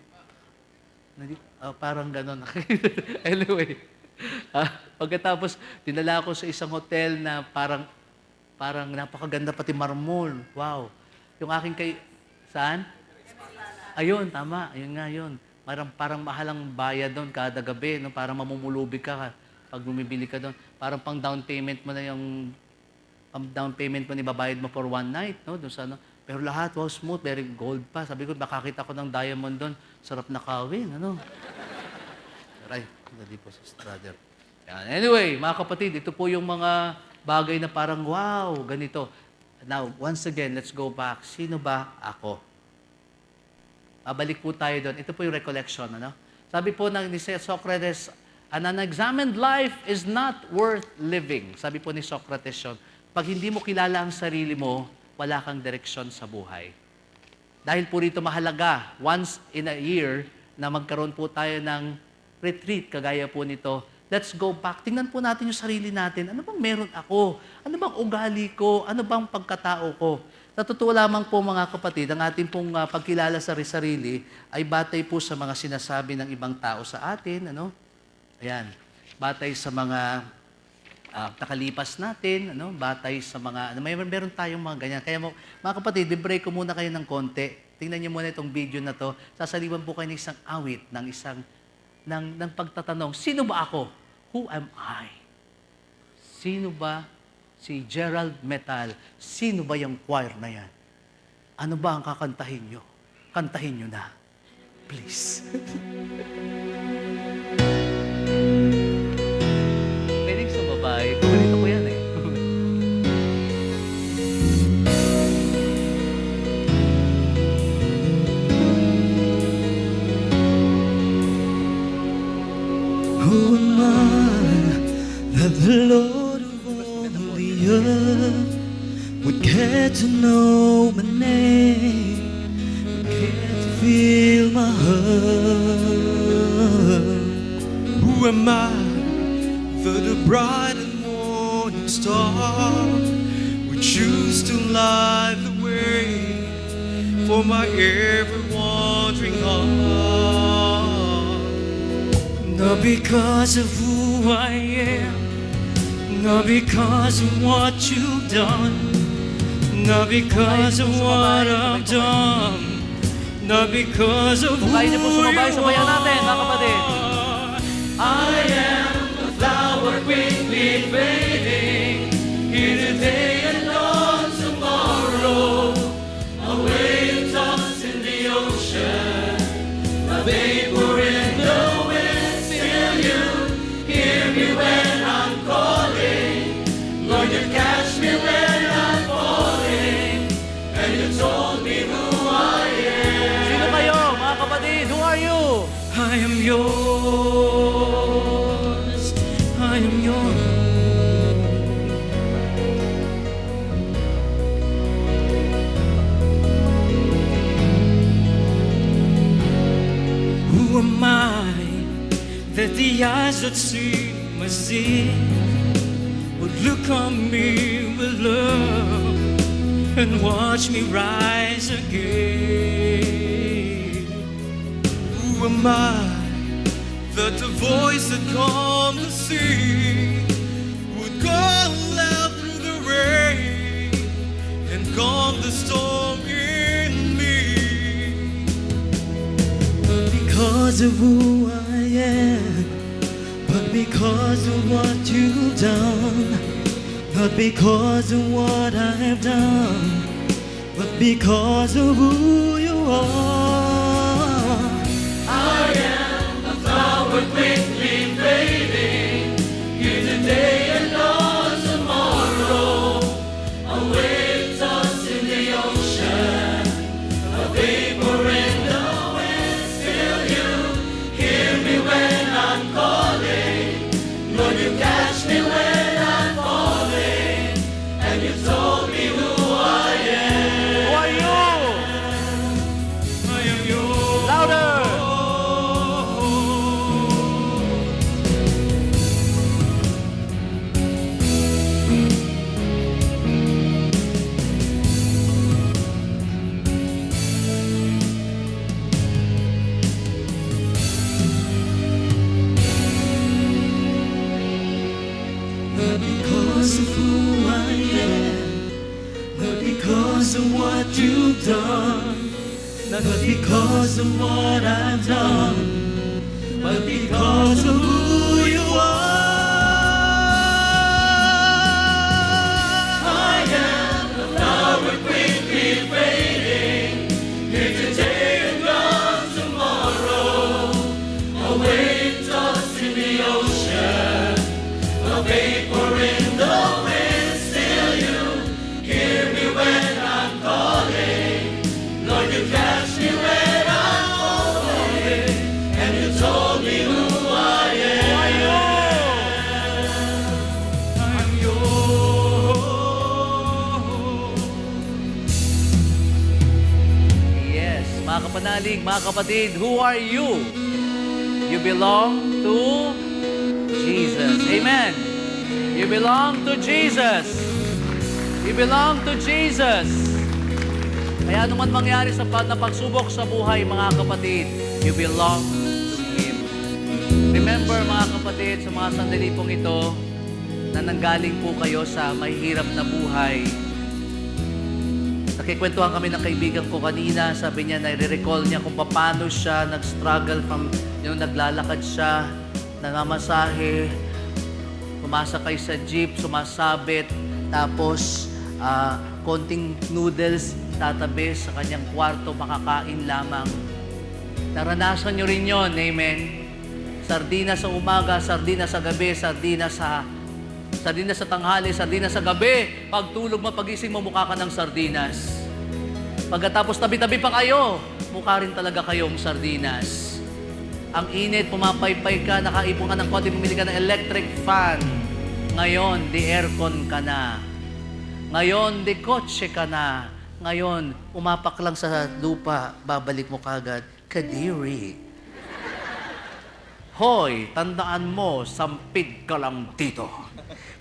Parang gano'n. Anyway. Pagkatapos, dinala ako sa isang hotel na parang napakaganda pati marmol. Wow. Yung aking saan? Ayun, tama. Ayun nga yun. Parang mahalang bayad doon kada gabi. No? Parang mamumulubi ka pag bumibili ka doon. Parang pang down payment mo na yung down payment mo, ibabayad mo for one night. No? Doon sa, ano. Pero lahat, wow, smooth, very gold pa. Sabi ko, makakita ko ng diamond doon. Sarap na kawin. Ano? Aray, hindi po sa brother. Anyway, mga kapatid, ito po yung mga bagay na parang, wow, ganito. Now, once again, let's go back. Sino ba ako? Balik po tayo doon. Ito po yung recollection. Ano? Sabi po ni Socrates, an unexamined life is not worth living. Sabi po ni Socrates yun. Pag hindi mo kilala ang sarili mo, wala kang direksyon sa buhay. Dahil po rito mahalaga, once in a year, na magkaroon po tayo ng retreat, kagaya po nito, let's go back. Tingnan po natin yung sarili natin. Ano bang meron ako? Ano bang ugali ko? Ano bang pagkatao ko? Sa totoo lamang po mga kapatid, ang ating pong pagkilala sa sarili ay batay po sa mga sinasabi ng ibang tao sa atin. Ano? Ayan. Batay sa mga nakalipas natin, ano? Batay sa mga, meron tayong mga ganyan. Kaya mga kapatid, break ko muna kayo ng konti. Tingnan niyo muna itong video na to. Sasaliwan po kayo ng isang awit, ng pagtatanong, sino ba ako? Who am I? Sino ba si Gerald Metal? Sino ba yung choir na yan? Ano ba ang kakantahin nyo? Kantahin nyo na. Please. Pwedeng sumabay. Paborito ko yan eh. Who am I that the Lord of all the earth would care to know my name, would care to feel my hurt? Who am I that the bright and morning star would choose to light the way for my every wandering heart? Not because of who I am, not because of what you've done, not because of what I've done, not because of who Kung kaya niyo po sumabay, you sabayan natin, mga are. kapatid. I am a flower quickly fading, here today and gone tomorrow. A wave tossed in the ocean, a vapor in the wind. Still you hear me when I'm calling. Lord, you catch me when I'm falling, and you told me who I am. Sino kayo, mga kapatid? Who are you? I am yours. I am yours. Who am I that the eyes that see my sin would look on me with love and watch me rise again? Who am I that the voice that calmed the sea would call out through the rain and calm the storm in me? Because of who I am, but because of what you've done. Not because of what I've done, but because of who you are. I am a flower quickly fading, here today and gone tomorrow. A wave tossed in the ocean, a vapor in the wind. Still you hear me when I'm calling. Lord, you catch me when I'm falling, and you told me who I am. Who are you? I because of who I am, not because of what you've done, not because of what I've done, but because of who you are. I am the flower quickly fading, here today and gone tomorrow, a wave tossed in the ocean, a vapor in the wind. Still you hear me when I'm calling, Lord, you catch me when I'm falling, and you told me who I am. I'm yours. Yes, mga kapanalig, mga kapatid, who are you? You belong to Jesus. Amen. You belong to Jesus. You belong to Jesus. Kaya anuman mangyari sa pagsubok sa buhay, mga kapatid, you belong to Him. Remember, mga kapatid, sa mga sandali pong ito, na nanggaling po kayo sa mahirap na buhay. Nakikwentuhan kami ng kaibigan ko kanina, sabi niya, nare-recall niya kung paano siya nag-struggle from, yung naglalakad siya, nanamasahe, sumasakay sa jeep, sumasabit, tapos konting noodles tatabi sa kanyang kwarto, makakain lamang. Naranasan niyo rin yon, amen? Sardinas sa umaga, sardinas sa gabi, sardinas sa tanghali, sardinas sa gabi. Pagtulog mo, pagising mo, mukha ka ng sardinas. Pagkatapos tabi-tabi pa kayo, mukha rin talaga kayong sardinas. Ang init, pumapaypay ka, nakaipon ka ng konti, bumili ka ng electric fan. Ngayon, di aircon ka na. Ngayon, di kotse ka na. Ngayon, umapak lang sa lupa, babalik mo kagad, Kadiri. Hoy, tandaan mo, sampid ka lang dito.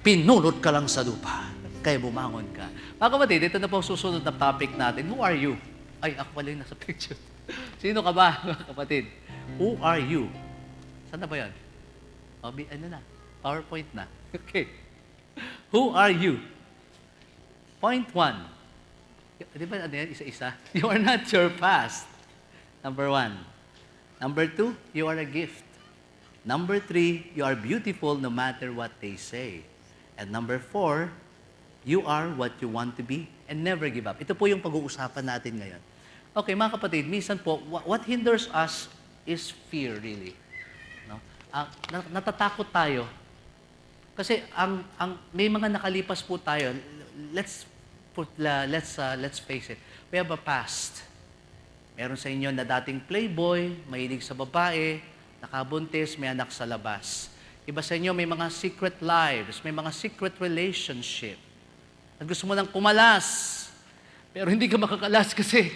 Pinulot ka lang sa lupa, kaya bumangon ka. Mga kapatid, ito na po susunod na topic natin. Who are you? Ay, ako pala yung nasa picture. Sino ka ba, mga kapatid? Who are you? Saan na ba yan? Ano na? PowerPoint na. Okay. Who are you? Point 1. Di ba ano yan? Isa-isa? You are not your past. Number 1. Number 2, you are a gift. Number 3, you are beautiful no matter what they say. And number 4, you are what you want to be and never give up. Ito po yung pag-uusapan natin ngayon. Okay, mga kapatid, minsan po, what hinders us is fear, really. No? Natatakot tayo. Kasi may mga nakalipas po tayo. Let's face it. We have a past. Meron sa inyo na dating playboy, mahilig sa babae, nakabuntis, may anak sa labas. Iba sa inyo, may mga secret lives, may mga secret relationship. At gusto mo nang kumalas, pero hindi ka makakalas kasi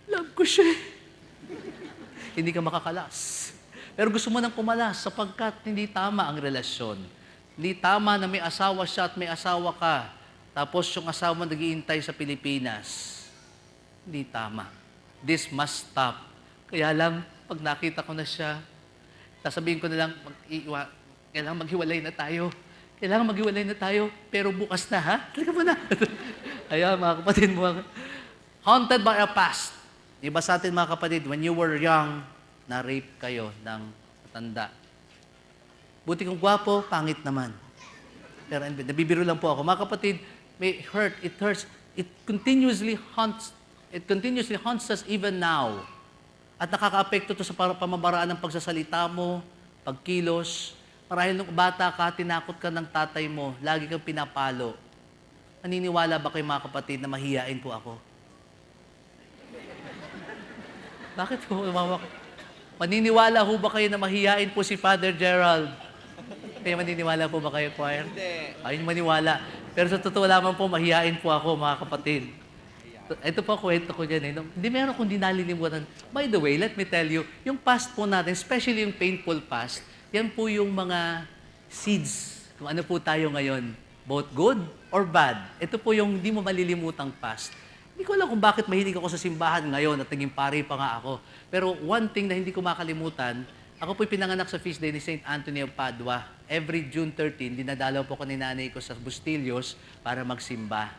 love ko siya. Hindi ka makakalas. Pero gusto mo nang kumalas sapagkat hindi tama ang relasyon. Hindi tama na may asawa siya at may asawa ka. Tapos yung asawa mo nag-iintay sa Pilipinas. Hindi tama. This must stop. Kaya lang, pag nakita ko na siya, sasabihin ko na lang, kailangan maghiwalay na tayo. Kailangan maghiwalay na tayo, pero bukas na, ha? Talaga mo na. Ayan, mga kapatid mo. Haunted by a past. Iba sa atin, mga kapatid, when you were young, na-rape kayo ng matanda. Buti kong gwapo, pangit naman. Pero nabibiro lang po ako. Mga kapatid, may hurt, it hurts. It continuously haunts us even now. At nakaka-apekto to sa pamamaraan ng pagsasalita mo, pagkilos. Marahil nung bata ka, tinakot ka ng tatay mo, lagi kang pinapalo. Naniniwala ba kayo, mga kapatid, na mahiyain po ako? Bakit po umawak? Maniniwala ho ba kayo na mahiyain po si Father Gerald? Kaya maniniwala po ba kayo, choir? Hindi. Ayun maniwala. Pero sa totoo lamang po, mahiyain po ako, mga kapatid. Ito po kwento ko dyan. Hindi meron kung di nalilimutan. By the way, let me tell you, yung past po natin, especially yung painful past, yan po yung mga seeds. Kung ano po tayo ngayon, both good or bad. Ito po yung hindi mo malilimutang past. Hindi ko alam kung bakit mahilig ako sa simbahan ngayon at naging pari pa nga ako. Pero one thing na hindi ko makalimutan, Ako po'y pinanganak sa feast day ni St. Anthony of Padua. Every June 13, dinadalaw po ko ni nanay ko sa Bustillos para magsimba.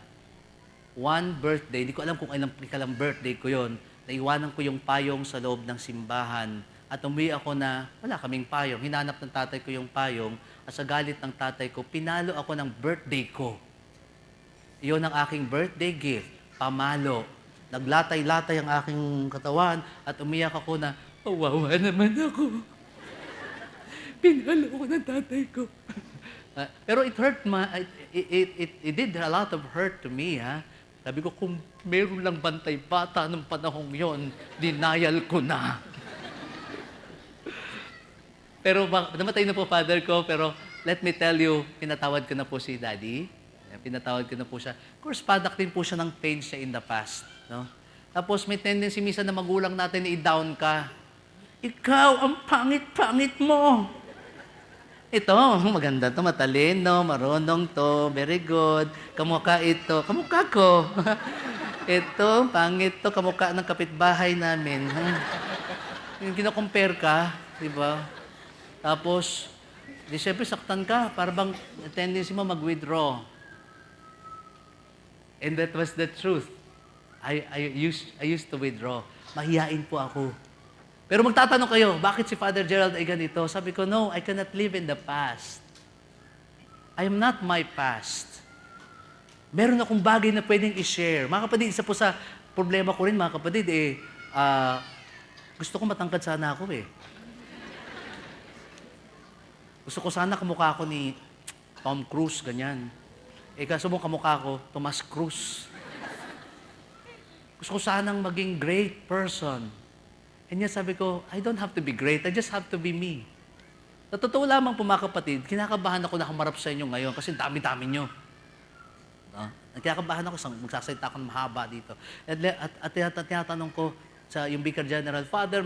One birthday, hindi ko alam kung ilang birthday ko yon. Naiwanan ko yung payong sa loob ng simbahan. At umuwi ako na wala kaming payong. Hinanap ng tatay ko yung payong. At sa galit ng tatay ko, pinalo ako ng birthday ko. Iyon ang aking birthday gift. Pamalo. Naglatay-latay ang aking katawan at umiyak ako na, wawa naman ako. Pinalo ko ng tatay ko. Pero it hurt it did a lot of hurt to me, ha? Sabi ko, kung meron lang bantay bata ng panahong yon, denial ko na. Pero namatay na po father ko, pero let me tell you, pinatawad ko na po si Daddy. Pinatawad ko na po siya. Of course, product din po siya ng pain siya in the past. No? Tapos may tendency minsan na magulang natin na i-down ka. Ikaw, ang pangit-pangit mo. Ito, maganda to, matalino, marunong to, very good. Kamukha ito, kamukha ko. Ito, pangit to, kamukha ng kapitbahay namin. Yung kino-compare ka, di ba? Tapos, di syempre saktan ka, para bang tendency mo mag-withdraw. And that was the truth. I used to withdraw. Mahihain po ako. Pero magtatanong kayo, bakit si Father Gerald ay ganito? Sabi ko, no, I cannot live in the past. I am not my past. Meron akong bagay na pwedeng i-share. Mga kapatid, isa po sa problema ko rin, mga kapatid, gusto ko matangkad sana ako eh. Gusto ko sana kamukha ako ni Tom Cruise, ganyan. Kaso mo kamukha ko, Tomas Cruz. Gusto ko sanang maging great person. And yet sabi ko, I don't have to be great, I just have to be me. Sa totoo lamang po mga kapatid, kinakabahan ako na humarap sa inyo ngayon kasi dami-dami nyo. No? Kinakabahan ako, magsasalita ako ng mahaba dito. At tinatanong ko sa yung Vicar General, Father,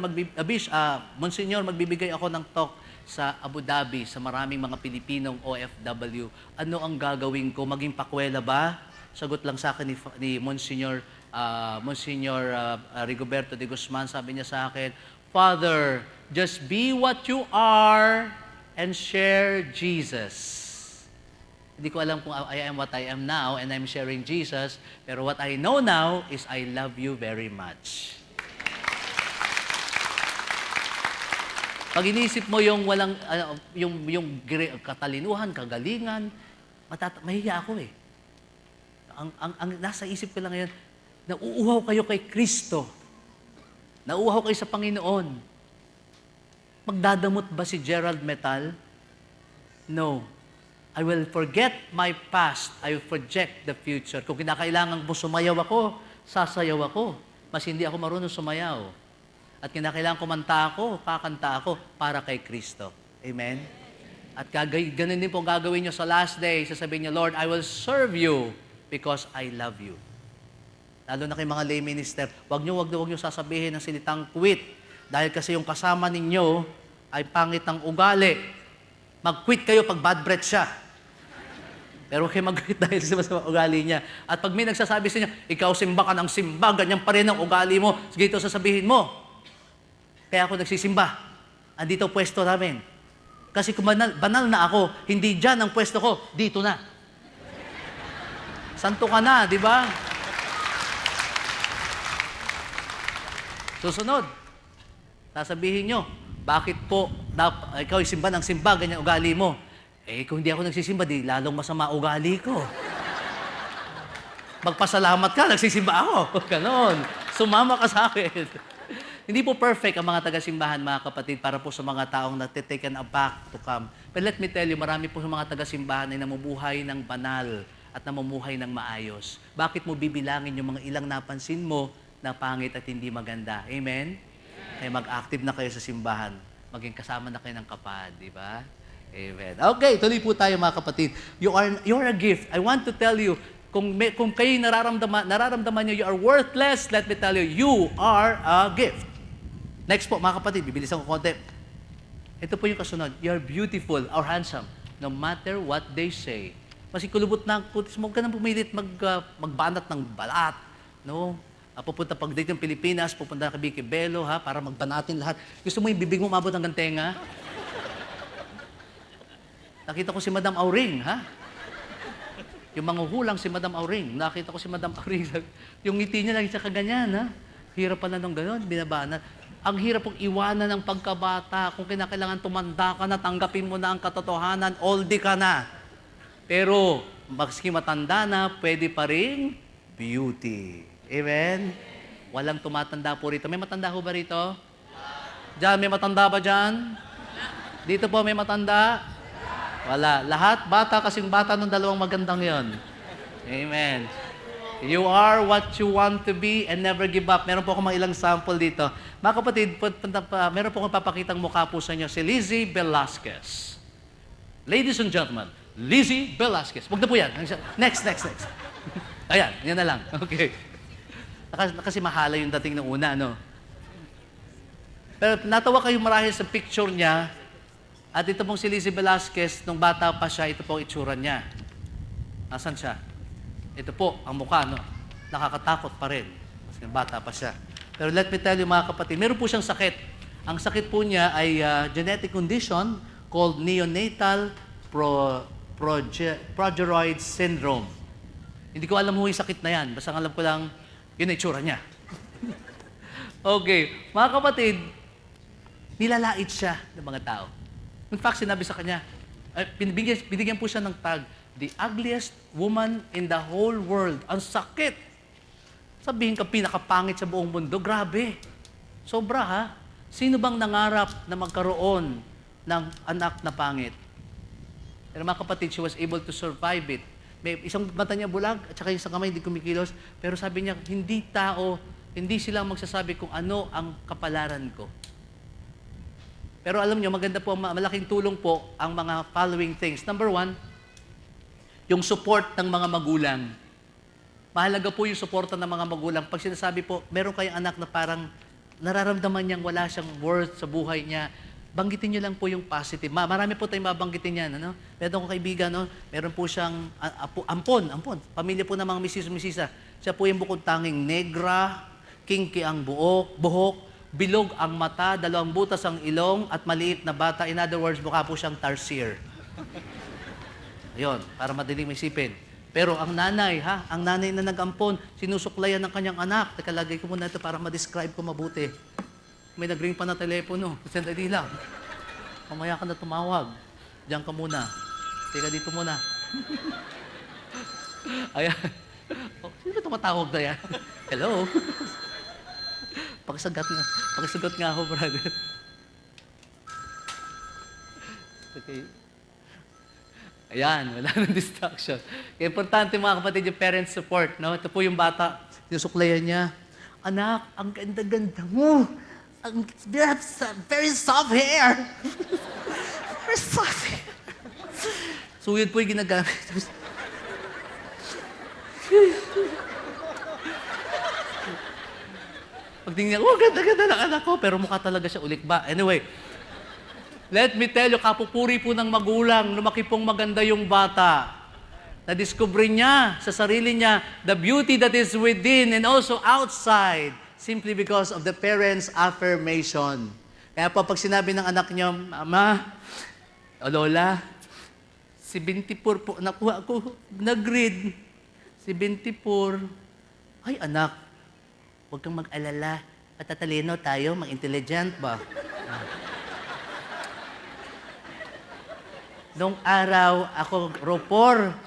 Monsignor, magbibigay ako ng talk sa Abu Dhabi, sa maraming mga Pilipinong OFW. Ano ang gagawin ko? Maging pakwela ba? Sagot lang sa akin ni Monsignor Rigoberto de Guzman, sabi niya sa akin, Father, just be what you are and share Jesus. Hindi ko alam kung I am what I am now and I'm sharing Jesus, pero what I know now is I love you very much. Pag inisip mo yung walang, yung katalinuhan, kagalingan, mahihiya ako eh. Ang nasa isip ko lang ngayon, nauuhaw kayo kay Kristo. Nauuhaw kayo sa Panginoon. Magdadamot ba si Gerald Metal? No. I will forget my past. I will project the future. Kung kinakailangan mo sumayaw ako, sasayaw ako. Mas hindi ako marunong sumayaw. At kinakailangan kumanta ako, kakanta ako para kay Kristo. Amen? At ganun din po gagawin nyo sa last day. Sasabihin nyo, Lord, I will serve you because I love you. Lalo na kay mga lay minister, wag nyo sasabihin ng silitang quit. Dahil kasi yung kasama ninyo ay pangit ng ugali. Mag-quit kayo pag bad breath siya. Pero huwag kayo mag-quit dahil sa ugali niya. At pag may nagsasabi sa inyo, ikaw simba ka ng simba, ganyan pa rin ang ugali mo, sige ito sasabihin mo. Kaya ako nagsisimba. Andito pwesto namin. Kasi kung banal na ako, hindi dyan ang pwesto ko, dito na. Santo ka na, di ba? Susunod, sasabihin nyo, bakit po ikaw simba ng simba, ganyan ugali mo? Kung hindi ako nagsisimba, di lalong masama ugali ko. Magpasalamat ka, nagsisimba ako. Ganon. Sumama ka sa akin. Hindi po perfect ang mga taga-simbahan, mga kapatid, para po sa mga taong taken aback to come. But let me tell you, marami po sa mga taga-simbahan ay namumuhay ng banal at namumuhay ng maayos. Bakit mo bibilangin yung mga ilang napansin mo na pangit at hindi maganda? Amen? Kaya mag-active na kayo sa simbahan. Maging kasama na kayo ng kapad, di ba? Amen. Okay, tuloy po tayo mga kapatid. You're a gift. I want to tell you, kung kayo nararamdaman nyo, you are worthless, let me tell you, you are a gift. Next po, mga kapatid, bibilisan ko konti. Ito po yung kasunod. You are beautiful or handsome, no matter what they say. Kasi kulubot na, huwag ka nang pumilit magbanat ng balat. No? Pupunta pag dito ng Pilipinas, pupunta ka Vicky Bello, ha, para magbanatin lahat. Gusto mo yung bibig mo umabot hanggang tenga? Nakita ko si Madam Auring, ha? Yung manghuhulang si Madam Auring. Nakita ko si Madam Auring. Yung ngiti niya lagi siya kaganyan, ha? Hirap pala nung gano'n, binabaan na. Ang hirap pong iwanan ng pagkabata. Kung kinakailangan tumanda ka na, tanggapin mo na ang katotohanan, oldie ka na. Pero, maski matanda na, pwede pa rin beauty. Amen? Walang tumatanda po rito. May matanda ho ba rito? Diyan, may matanda ba dyan? Dito po may matanda? Wala. Lahat bata kasing bata ng dalawang magandang yon. Amen. You are what you want to be and never give up. Meron po akong mga ilang sample dito. Mga kapatid, meron po akong papakitang mukha po sa inyo, si Lizzie Velasquez. Ladies and gentlemen, Lizzie Velasquez. Huwag na po yan. Next. Ayan, yan na lang. Okay. Kasi mahala yung dating ng una, no? Pero natawa kayo marahil sa picture niya. At ito pong si Lizzie Velasquez, nung bata pa siya, ito po ang itsura niya. Nasaan siya? Ito po, ang mukha, no? Nakakatakot pa rin. Kasi bata pa siya. Pero let me tell you, mga kapatid, meron po siyang sakit. Ang sakit po niya ay genetic condition called neonatal progeroid syndrome. Hindi ko alam mo yung sakit na yan. Basta alam ko lang, yun ang itsura niya. Okay. Mga kapatid, nilalait siya ng mga tao. In fact, sinabi sa kanya, binigyan po siya ng tag, the ugliest woman in the whole world. Ang sakit. Sabihin ka, pinakapangit sa buong mundo. Grabe. Sobra, ha? Sino bang nangarap na magkaroon ng anak na pangit? Pero mga kapatid, she was able to survive it. May isang mata niya bulag, at saka isang kamay hindi kumikilos. Pero sabi niya, hindi sila magsasabi kung ano ang kapalaran ko. Pero alam niyo, maganda po, malaking tulong po ang mga following things. Number 1, yung support ng mga magulang. Mahalaga po yung suporta ng mga magulang. Pag sinasabi po, meron kayong anak na parang nararamdaman niyang wala siyang worth sa buhay niya, banggitin niyo lang po yung positive. Marami po tayong mabanggitin yan. Ano? Meron akong kaibigan, no? Meron po siyang ampon. Pamilya po ng mga misisa. Siya po yung bukod tanging negra, kinky ang buhok, bilog ang mata, 2 butas ang ilong, at maliit na bata. In other words, mukha po siyang tarsier. Ayun, para madaling isipin. Pero ang nanay, ang nanay na nag-ampon, sinusuklayan ng kanyang anak. Teka, lagay ko muna ito para ma-describe ko mabuti. May nag-ring pa na telepono. Sandali lang. Mamaya ka na tumawag. Diyan ka muna. Teka, dito muna. Ayan. Oh, sino ba tumatawag na yan? Hello? Pakisagot nga ako, brother. Okay. Ayan, wala nang distraction. Kaya importante mga kapatid yung parent support. No? Ito po yung bata, sinusuklayan niya. Anak, ang ganda-ganda mo. You have very soft hair. Very soft hair. So yun po yung ginagamit. Pagtingin niya, ganda-ganda ng anak ko. Pero mukha talaga siya ulikba. Anyway, let me tell you, kapupuri po ng magulang, lumaki pong maganda yung bata. Na-discover niya sa sarili niya the beauty that is within and also outside simply because of the parents' affirmation. Kaya po, pag sinabi ng anak niyo, Mama, o Lola, 74 po, nakuha ko, nag-grade. 74. Ay, anak, huwag kang mag-alala. Patatalino tayo, mag-intelligent ba? Nung araw, ako ropor.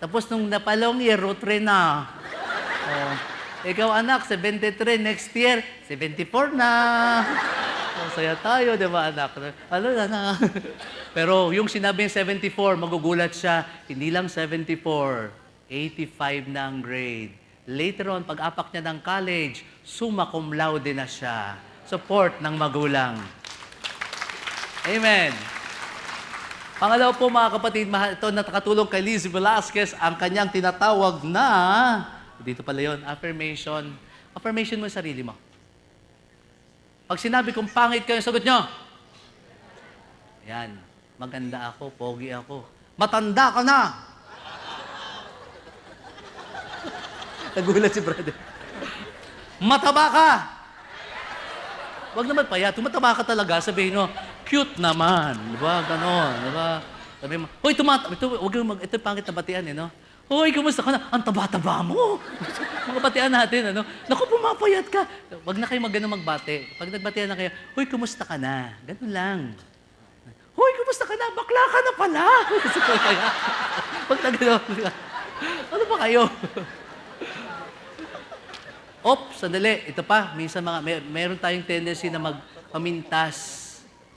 Tapos nung napalong year, rotre na. Oh. Ikaw anak, 73, next year, 74 na. Oh, saya tayo, di ba anak? Ano na? Pero yung sinabing 74, magugulat siya, hindi lang 74, 85 na ang grade. Later on, pag-apak niya ng college, summa cum laude na siya. Support ng magulang. Amen. Pangalawa po mga kapatid, ito nakatulong kay Lizzie Velasquez, ang kanyang tinatawag na, dito pala yun, affirmation. Affirmation mo yung sarili mo. Pag sinabi kong pangit kayo, sagot nyo. Yan, maganda ako, pogi ako. Matanda ka na! Nagulat si brother. Mataba ka! Wag naman payat. Kung mataba ka talaga, sabihin mo, cute naman. Di ba? Ganon. Di ba? Sabihin mo, hoy, ito yung pangit na batian, eh, no? Hoy, kumusta ka na? Ang taba-taba mo. Mga batian natin, ano? Naku, pumapayat ka. Wag na kayo magbate. Pag nagbatian na kayo, hoy, kumusta ka na? Ganun lang. Hoy, kumusta ka na? Bakla ka na pala. Pag nagano, ano ba kayo? Sandali. Ito pa, minsan meron tayong tendency na magpamintas.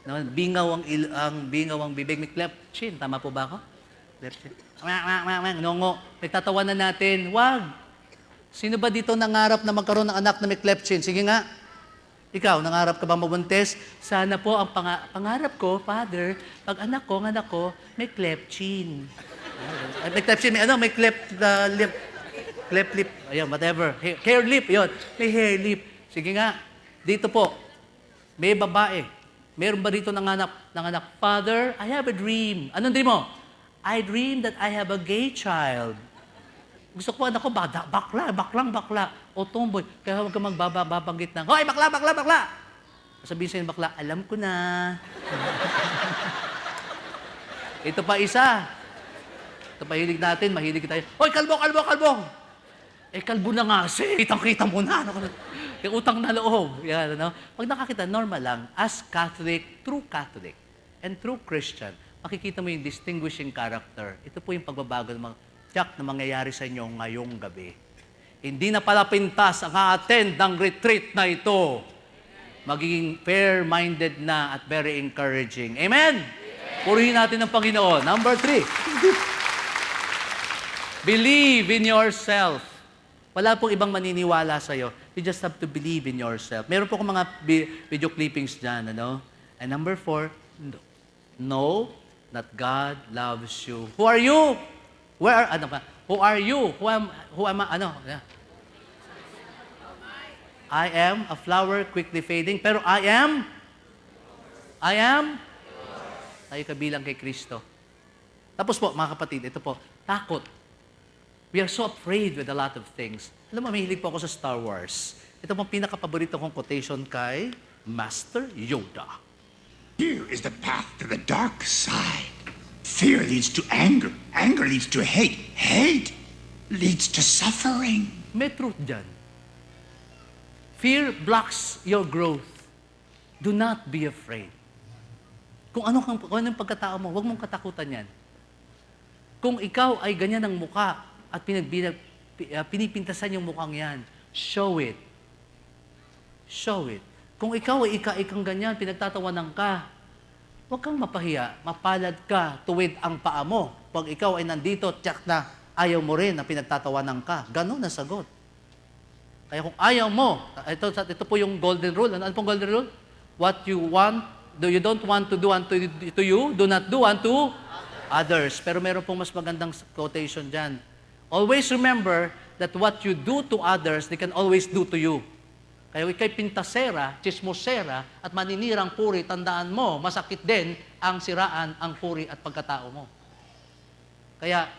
No? Bingaw ang bibig. May cleft chin. Tama po ba ako? Cleft chin. Nongo. Nagtatawanan natin. Wag. Sino ba dito nangarap na magkaroon ng anak na may cleft chin? Sige nga. Ikaw, nangarap ka ba mabuntis? Sana po ang pangarap ko, Father, pag anak ko, may cleft chin. May cleft chin, may cleft lip. Cleft lip, ayun, whatever. Hair lip, yun. May hair lip. Sige nga, dito po, may babae. Meron ba rito nanganak? Father, I have a dream. Anong dream mo? I dream that I have a gay child. Gusto ko, anak ko, bakla. O tomboy. Kaya huwag ka magbabanggit ng, hoy, bakla! Sabihin sa'yo, bakla, alam ko na. Ito pa isa. Ito pa mahilig tayo. Hoy, kalbo! Kalbo na nga kitang-kita mo na. Yung utang na loob. Yan, ano? Pag nakakita, normal lang. As Catholic, true Catholic, and true Christian, makikita mo yung distinguishing character. Ito po yung pagbabago ng mga tiyak na mangyayari sa inyo ngayong gabi. Hindi na pala pintas ang a-attend ng retreat na ito. Magiging fair-minded na at very encouraging. Amen? Purihin natin ang Panginoon. Number 3. Believe in yourself. Wala pong ibang maniniwala sa'yo. You just have to believe in yourself. Meron po akong mga video clippings dyan, ano? And number 4, know that God loves you. Who are you? Who are you? Who am I? I am a flower quickly fading, pero I am tayo kabilang kay Kristo. Tapos po, mga kapatid, ito po, takot. We are so afraid with a lot of things. Alam mo, mahilig po ako sa Star Wars. Ito pong pinaka-paborito kong quotation kay Master Yoda. Fear is the path to the dark side. Fear leads to anger. Anger leads to hate. Hate leads to suffering. May truth dyan. Fear blocks your growth. Do not be afraid. Kung anong pagkatao mo, huwag mong katakutan yan. Kung ikaw ay ganyan ang muka, at pinipintasan yung mukhang yan, show it. Show it. Kung ikaw ay ikang ganyan, pinagtatawanan ka, huwag kang mapahiya, mapalad ka tuwid ang paa mo. Pag ikaw ay nandito, tiyak na ayaw mo rin na pinagtatawanan ka. Ganun ang sagot. Kaya kung ayaw mo, ito po yung golden rule. Ano pong golden rule? What you don't want to do unto you, do not do unto others. Pero meron pong mas magandang quotation dyan. Always remember that what you do to others, they can always do to you. Kaya ikay pintasera, chismosera, at maninirang puri, tandaan mo, masakit din ang siraan, ang puri at pagkatao mo. Kaya,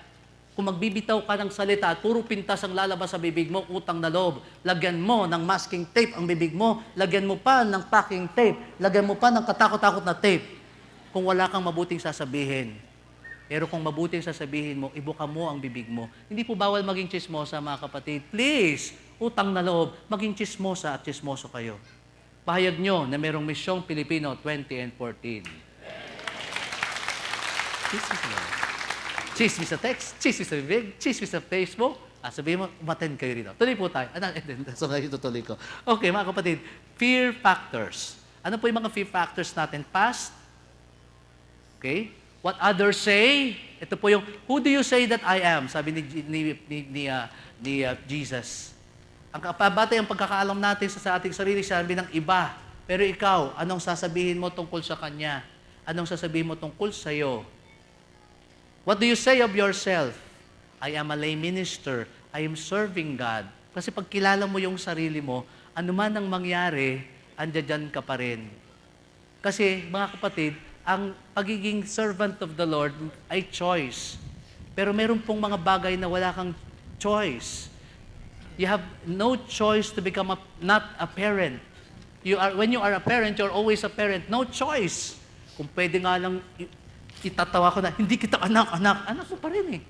kung magbibitaw ka ng salita at puro pintas ang lalabas sa bibig mo, utang na loob, lagyan mo ng masking tape ang bibig mo, lagyan mo pa ng packing tape, lagyan mo pa ng katakot-takot na tape, kung wala kang mabuting sasabihin. Pero kung mabuting sasabihin mo, ibuka mo ang bibig mo. Hindi po bawal maging chismosa, mga kapatid. Please, utang na loob, maging chismosa at chismoso kayo. Pahayag nyo na merong misyong Pilipino 20 and 14. Chismis sa text, chismis sa bibig, chismis sa Facebook. Sabihin mo, umattend kayo rito. Tuloy po tayo. So, itutuloy ko. Okay, mga kapatid, fear factors. Ano po yung mga fear factors natin? Past, okay? What others say, ito po yung, who do you say that I am? Sabi ni Jesus. Ang batay ang pagkakaalam natin sa ating sarili, sabi ng iba. Pero ikaw, anong sasabihin mo tungkol sa Kanya? Anong sasabihin mo tungkol sa iyo? What do you say of yourself? I am a lay minister. I am serving God. Kasi pag kilala mo yung sarili mo, anuman ang mangyari, andyan ka pa rin. Kasi, mga kapatid, ang pagiging servant of the Lord ay choice. Pero meron pong mga bagay na wala kang choice. You have no choice to become not a parent. When you are a parent, you're always a parent. No choice. Kung pwede nga lang itatawa ko na, hindi kita anak, anak mo pa rin eh.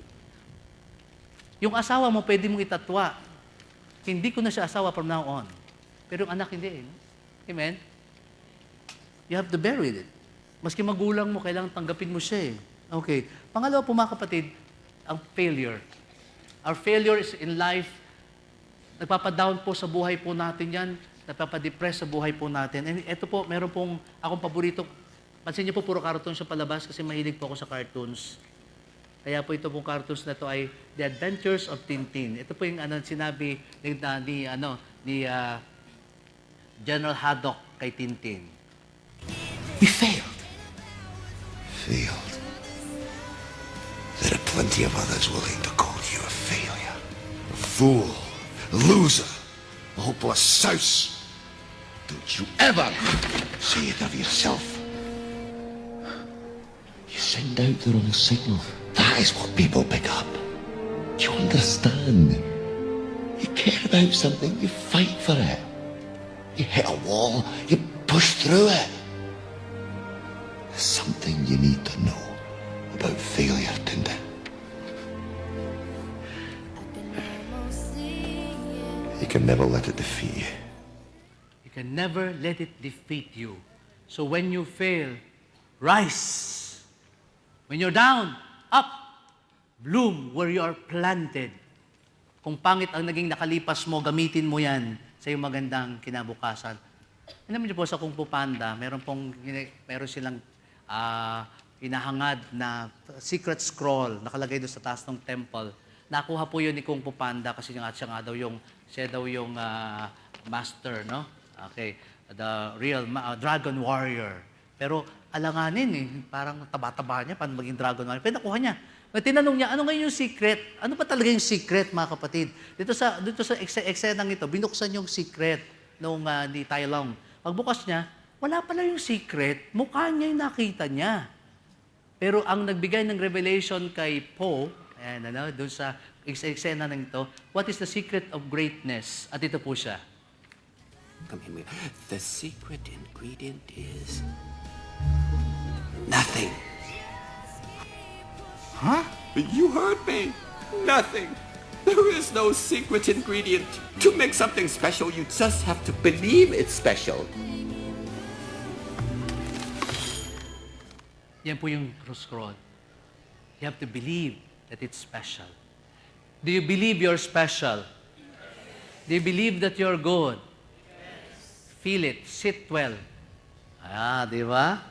Yung asawa mo, pwede mong itatwa. Hindi ko na siya asawa from now on. Pero yung anak, hindi eh. Amen? You have to bear with it. Maski magulang mo, kailangan tanggapin mo siya eh. Okay. Pangalawa po mga kapatid, ang failure. Our failures in life, nagpapadown po sa buhay po natin yan, napapadepress sa buhay po natin. And ito po, meron pong akong paborito. Pansin niyo po, puro cartoons sa palabas kasi mahilig po ako sa cartoons. Kaya po ito pong cartoons na to ay The Adventures of Tintin. Ito po yung sinabi ni General Haddock kay Tintin. We failed. Failed. There are plenty of others willing to call you a failure. A fool. A loser. A hopeless souse. Don't you ever say it of yourself. You send out the wrong signal. That is what people pick up. You understand? You care about something, you fight for it. You hit a wall, you push through it. There's something you need to know about failure, Tinder. You can never let it defeat you. You can never let it defeat you. So when you fail, rise. When you're down, up. Bloom where you are planted. Kung pangit ang naging nakalipas mo, gamitin mo yan sa iyong magandang kinabukasan. Alam niyo po sa Kung Fu Panda, meron silang inahangad na secret scroll nakalagay doon sa taas ng temple. Nakuha po yun ni Kung Fu Panda kasi siya daw yung master, no? Okay, the real dragon warrior. Pero alanganin eh, parang taba-taba niya paano maging dragon warrior. Pero nakuha niya. Tinanong niya, ano ngayon yung secret? Ano pa talaga yung secret, mga kapatid? Dito sa eksenang ito, binuksan yung secret ni Tai Lung. Pagbukas niya, wala pala yung secret, mukha niya yung nakita niya. Pero ang nagbigay ng revelation kay Po, doon sa eksena ng ito, what is the secret of greatness? At ito po siya. Come here. The secret ingredient is nothing. Huh? You heard me. Nothing. There is no secret ingredient. To make something special, you just have to believe it's special. Yan po yung scroll. You have to believe that it's special. Do you believe you're special? Do you believe that you're good? Feel it. Sit well. Di ba?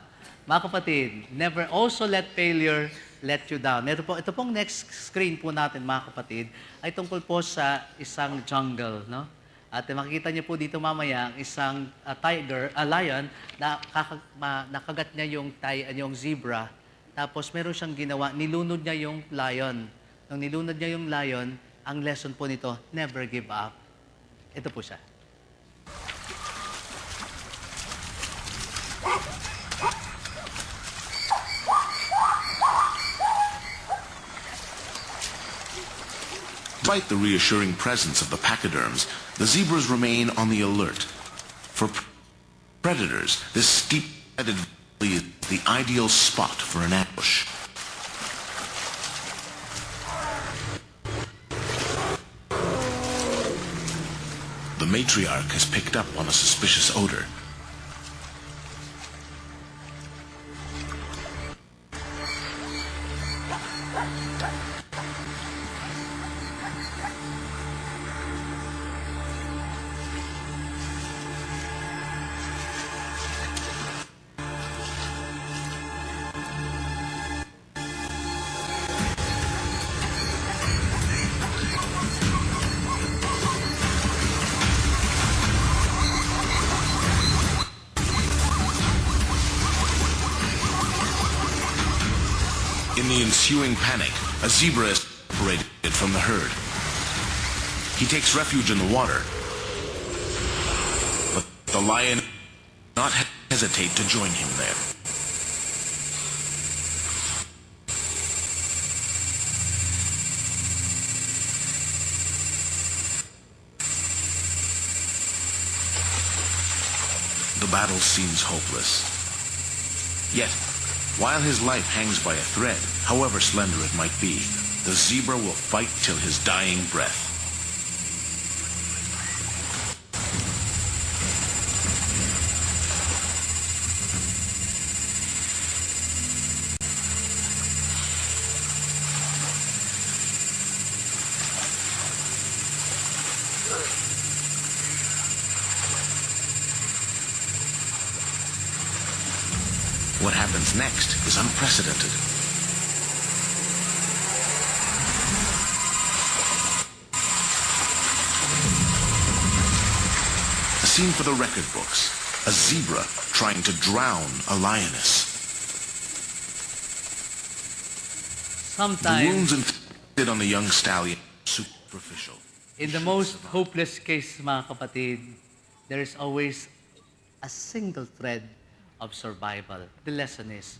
Mga kapatid, never also let failure let you down. Ito pong next screen po natin, mga kapatid, ay tungkol po sa isang jungle, no? At makikita niyo po dito mamaya ang isang lion na nakagat niya yung zebra. Tapos meron siyang ginawa, nilunod niya yung lion. Nung nilunod niya yung lion, ang lesson po nito, never give up. Ito po siya. Despite the reassuring presence of the pachyderms, the zebras remain on the alert. For predators, this steep-headed valley is the ideal spot for an ambush. The matriarch has picked up on a suspicious odor. In the ensuing panic, a zebra is separated from the herd. He takes refuge in the water, but the lion does not hesitate to join him there. battle seems hopeless. Yet, while his life hangs by a thread, however slender it might be, the zebra will fight till his dying breath. What happens next is unprecedented. A scene for the record books. A zebra trying to drown a lioness. The Sometimes, wounds inflicted on the young stallion are superficial. in the most hopeless case, mga kapatid, there is always a single thread of survival. The lesson is,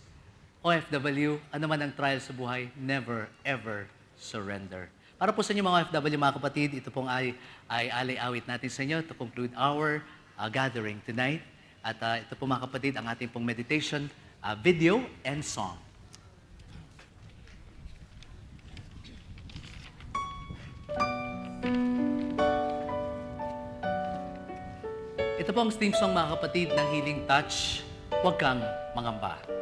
OFW, ano man ang trial sa buhay, never ever surrender. Para po sa inyo mga OFW, mga kapatid, ito pong ay alay-awit natin sa inyo to conclude our gathering tonight. At ito po mga kapatid, ang ating pong meditation, video and song. Ito po ang theme song mga kapatid ng Healing Touch, Huwag Kang Mangamba.